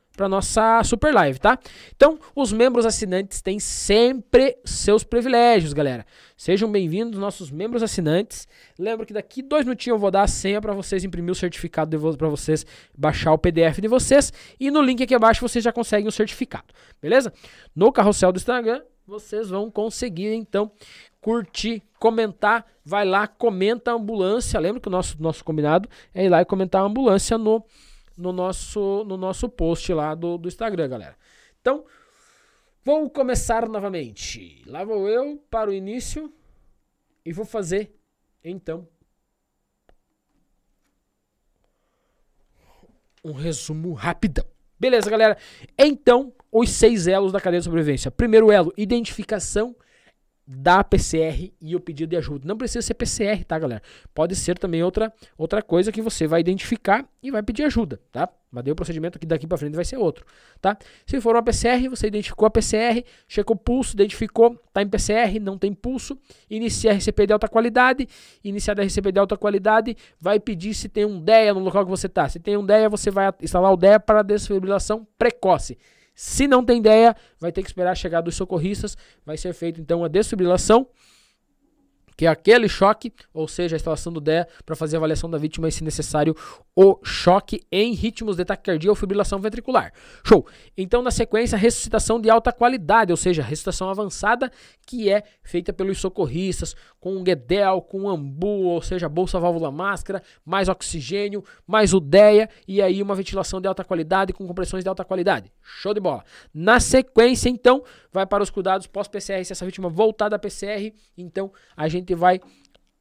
super live, tá? Então, os membros assinantes têm sempre seus privilégios, galera. Sejam bem-vindos, nossos membros assinantes. Lembro que daqui 2 minutinhos eu vou dar a senha para vocês imprimir o certificado para vocês baixar o PDF de vocês. E no link aqui abaixo vocês já conseguem o certificado, beleza? No carrossel do Instagram, vocês vão conseguir, então, curtir, comentar. Vai lá, comenta a ambulância. Lembra que o nosso combinado é ir lá e comentar a ambulância no nosso post lá do Instagram, galera. Então, vou começar novamente. Lá vou eu para o início e vou fazer, então, um resumo rapidão. Beleza, galera? Então, os 6 elos da cadeia de sobrevivência. Primeiro elo, identificação da PCR e o pedido de ajuda. Não precisa ser PCR, tá, galera? Pode ser também outra coisa que você vai identificar e vai pedir ajuda, tá? Mas daí o procedimento aqui daqui pra frente vai ser outro, tá? Se for uma PCR, você identificou a PCR, checou o pulso, identificou, tá em PCR, não tem pulso, inicia a RCP de alta qualidade, iniciada a RCP de alta qualidade, vai pedir se tem um DEA no local que você tá. Se tem um DEA, você vai instalar o DEA para desfibrilação precoce. Se não tem ideia, vai ter que esperar a chegada dos socorristas, vai ser feita então a desfibrilação, que é aquele choque, ou seja, a instalação do DEA para fazer a avaliação da vítima e, se necessário, o choque em ritmos de taquicardia ou fibrilação ventricular. Show! Então, na sequência, a ressuscitação de alta qualidade, ou seja, a ressuscitação avançada, que é feita pelos socorristas, com Guedel, com ambu, ou seja, bolsa, válvula, máscara, mais oxigênio, mais o DEA, e aí uma ventilação de alta qualidade com compressões de alta qualidade. Show de bola! Na sequência, então, vai para os cuidados pós-PCR, se essa vítima voltar da PCR, então a gente vai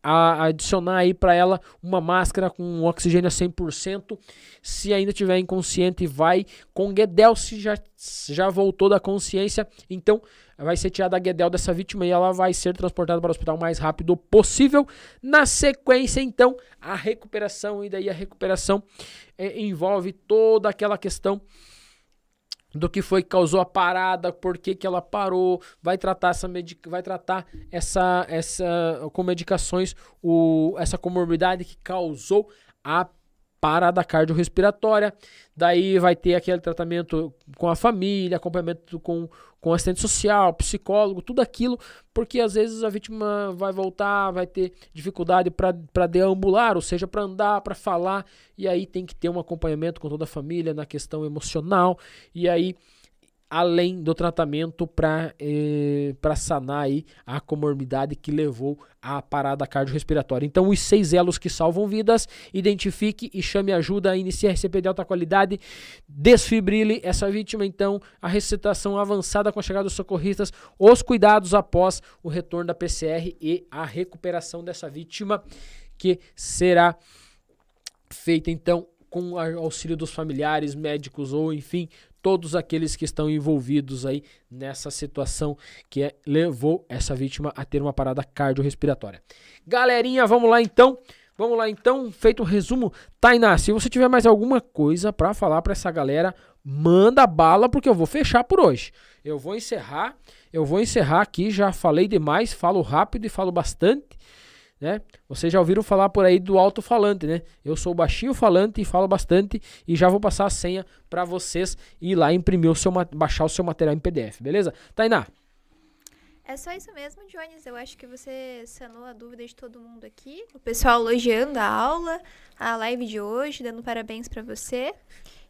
adicionar aí para ela uma máscara com oxigênio a 100%. Se ainda tiver inconsciente, vai com Guedel. Se já voltou da consciência, então vai ser tirada a Guedel dessa vítima e ela vai ser transportada para o hospital o mais rápido possível. Na sequência, então, a recuperação, e daí a recuperação envolve toda aquela questão do que foi que causou a parada, por que ela parou, vai tratar com medicações essa comorbidade que causou a parada cardiorrespiratória. Daí vai ter aquele tratamento com a família, acompanhamento com assistente social, psicólogo, tudo aquilo, porque às vezes a vítima vai voltar, vai ter dificuldade para deambular, ou seja, para andar, para falar, e aí tem que ter um acompanhamento com toda a família na questão emocional, e aí além do tratamento para sanar aí a comorbidade que levou à parada cardiorrespiratória. Então, os 6 elos que salvam vidas: identifique e chame ajuda, inicie a RCP de alta qualidade, desfibrile essa vítima, então, a ressuscitação avançada com a chegada dos socorristas, os cuidados após o retorno da PCR e a recuperação dessa vítima, que será feita, então, com o auxílio dos familiares, médicos ou, enfim, todos aqueles que estão envolvidos aí nessa situação que levou essa vítima a ter uma parada cardiorrespiratória. Galerinha, vamos lá então, feito o resumo. Tainá, se você tiver mais alguma coisa para falar para essa galera, manda bala, porque eu vou fechar por hoje. Eu vou encerrar aqui, já falei demais, falo rápido e falo bastante, né? Vocês já ouviram falar por aí do alto-falante, né? Eu sou baixinho falante e falo bastante, e já vou passar a senha para vocês ir lá imprimir baixar o seu material em PDF, beleza? Tainá? É só isso mesmo, Jones. Eu acho que você sanou a dúvida de todo mundo aqui. O pessoal elogiando a aula, a live de hoje, dando parabéns para você.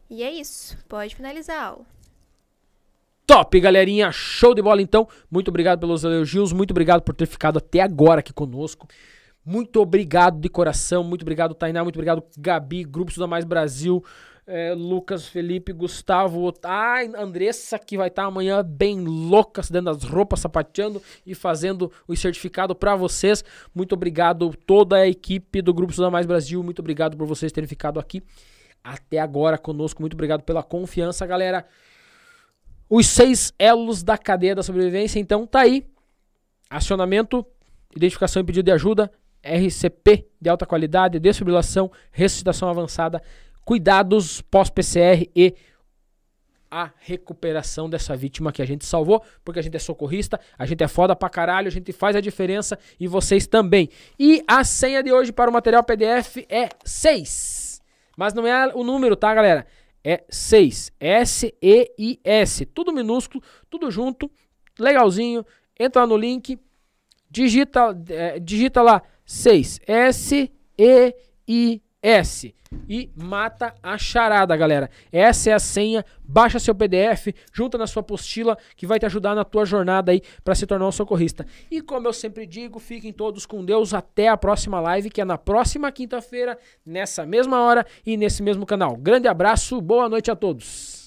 E é isso. Pode finalizar a aula. Top, galerinha. Show de bola, então. Muito obrigado pelos elogios. Muito obrigado por ter ficado até agora aqui conosco. Muito obrigado de coração. Muito obrigado, Tainá. Muito obrigado, Gabi, Grupo Estuda Mais Brasil, Lucas, Felipe, Gustavo, Andressa, que vai estar amanhã bem louca, se dando as roupas, sapateando e fazendo o certificado para vocês. Muito obrigado, toda a equipe do Grupo Estuda Mais Brasil. Muito obrigado por vocês terem ficado aqui até agora conosco. Muito obrigado pela confiança, galera. os 6 elos da cadeia da sobrevivência. Então tá aí. Acionamento, identificação e pedido de ajuda, RCP de alta qualidade, desfibrilação, ressuscitação avançada, cuidados pós-PCR e a recuperação dessa vítima que a gente salvou, porque a gente é socorrista, a gente é foda pra caralho, a gente faz a diferença e vocês também. E a senha de hoje para o material PDF é 6. Mas não é o número, tá, galera? É 6. S-E-I-S. Tudo minúsculo, tudo junto, legalzinho. Entra lá no link, digita lá 6. S-E-I-S. E mata a charada, galera. Essa é a senha. Baixa seu PDF, junta na sua apostila, que vai te ajudar na tua jornada aí para se tornar um socorrista. E como eu sempre digo, fiquem todos com Deus. Até a próxima live, que é na próxima quinta-feira, nessa mesma hora e nesse mesmo canal. Grande abraço, boa noite a todos.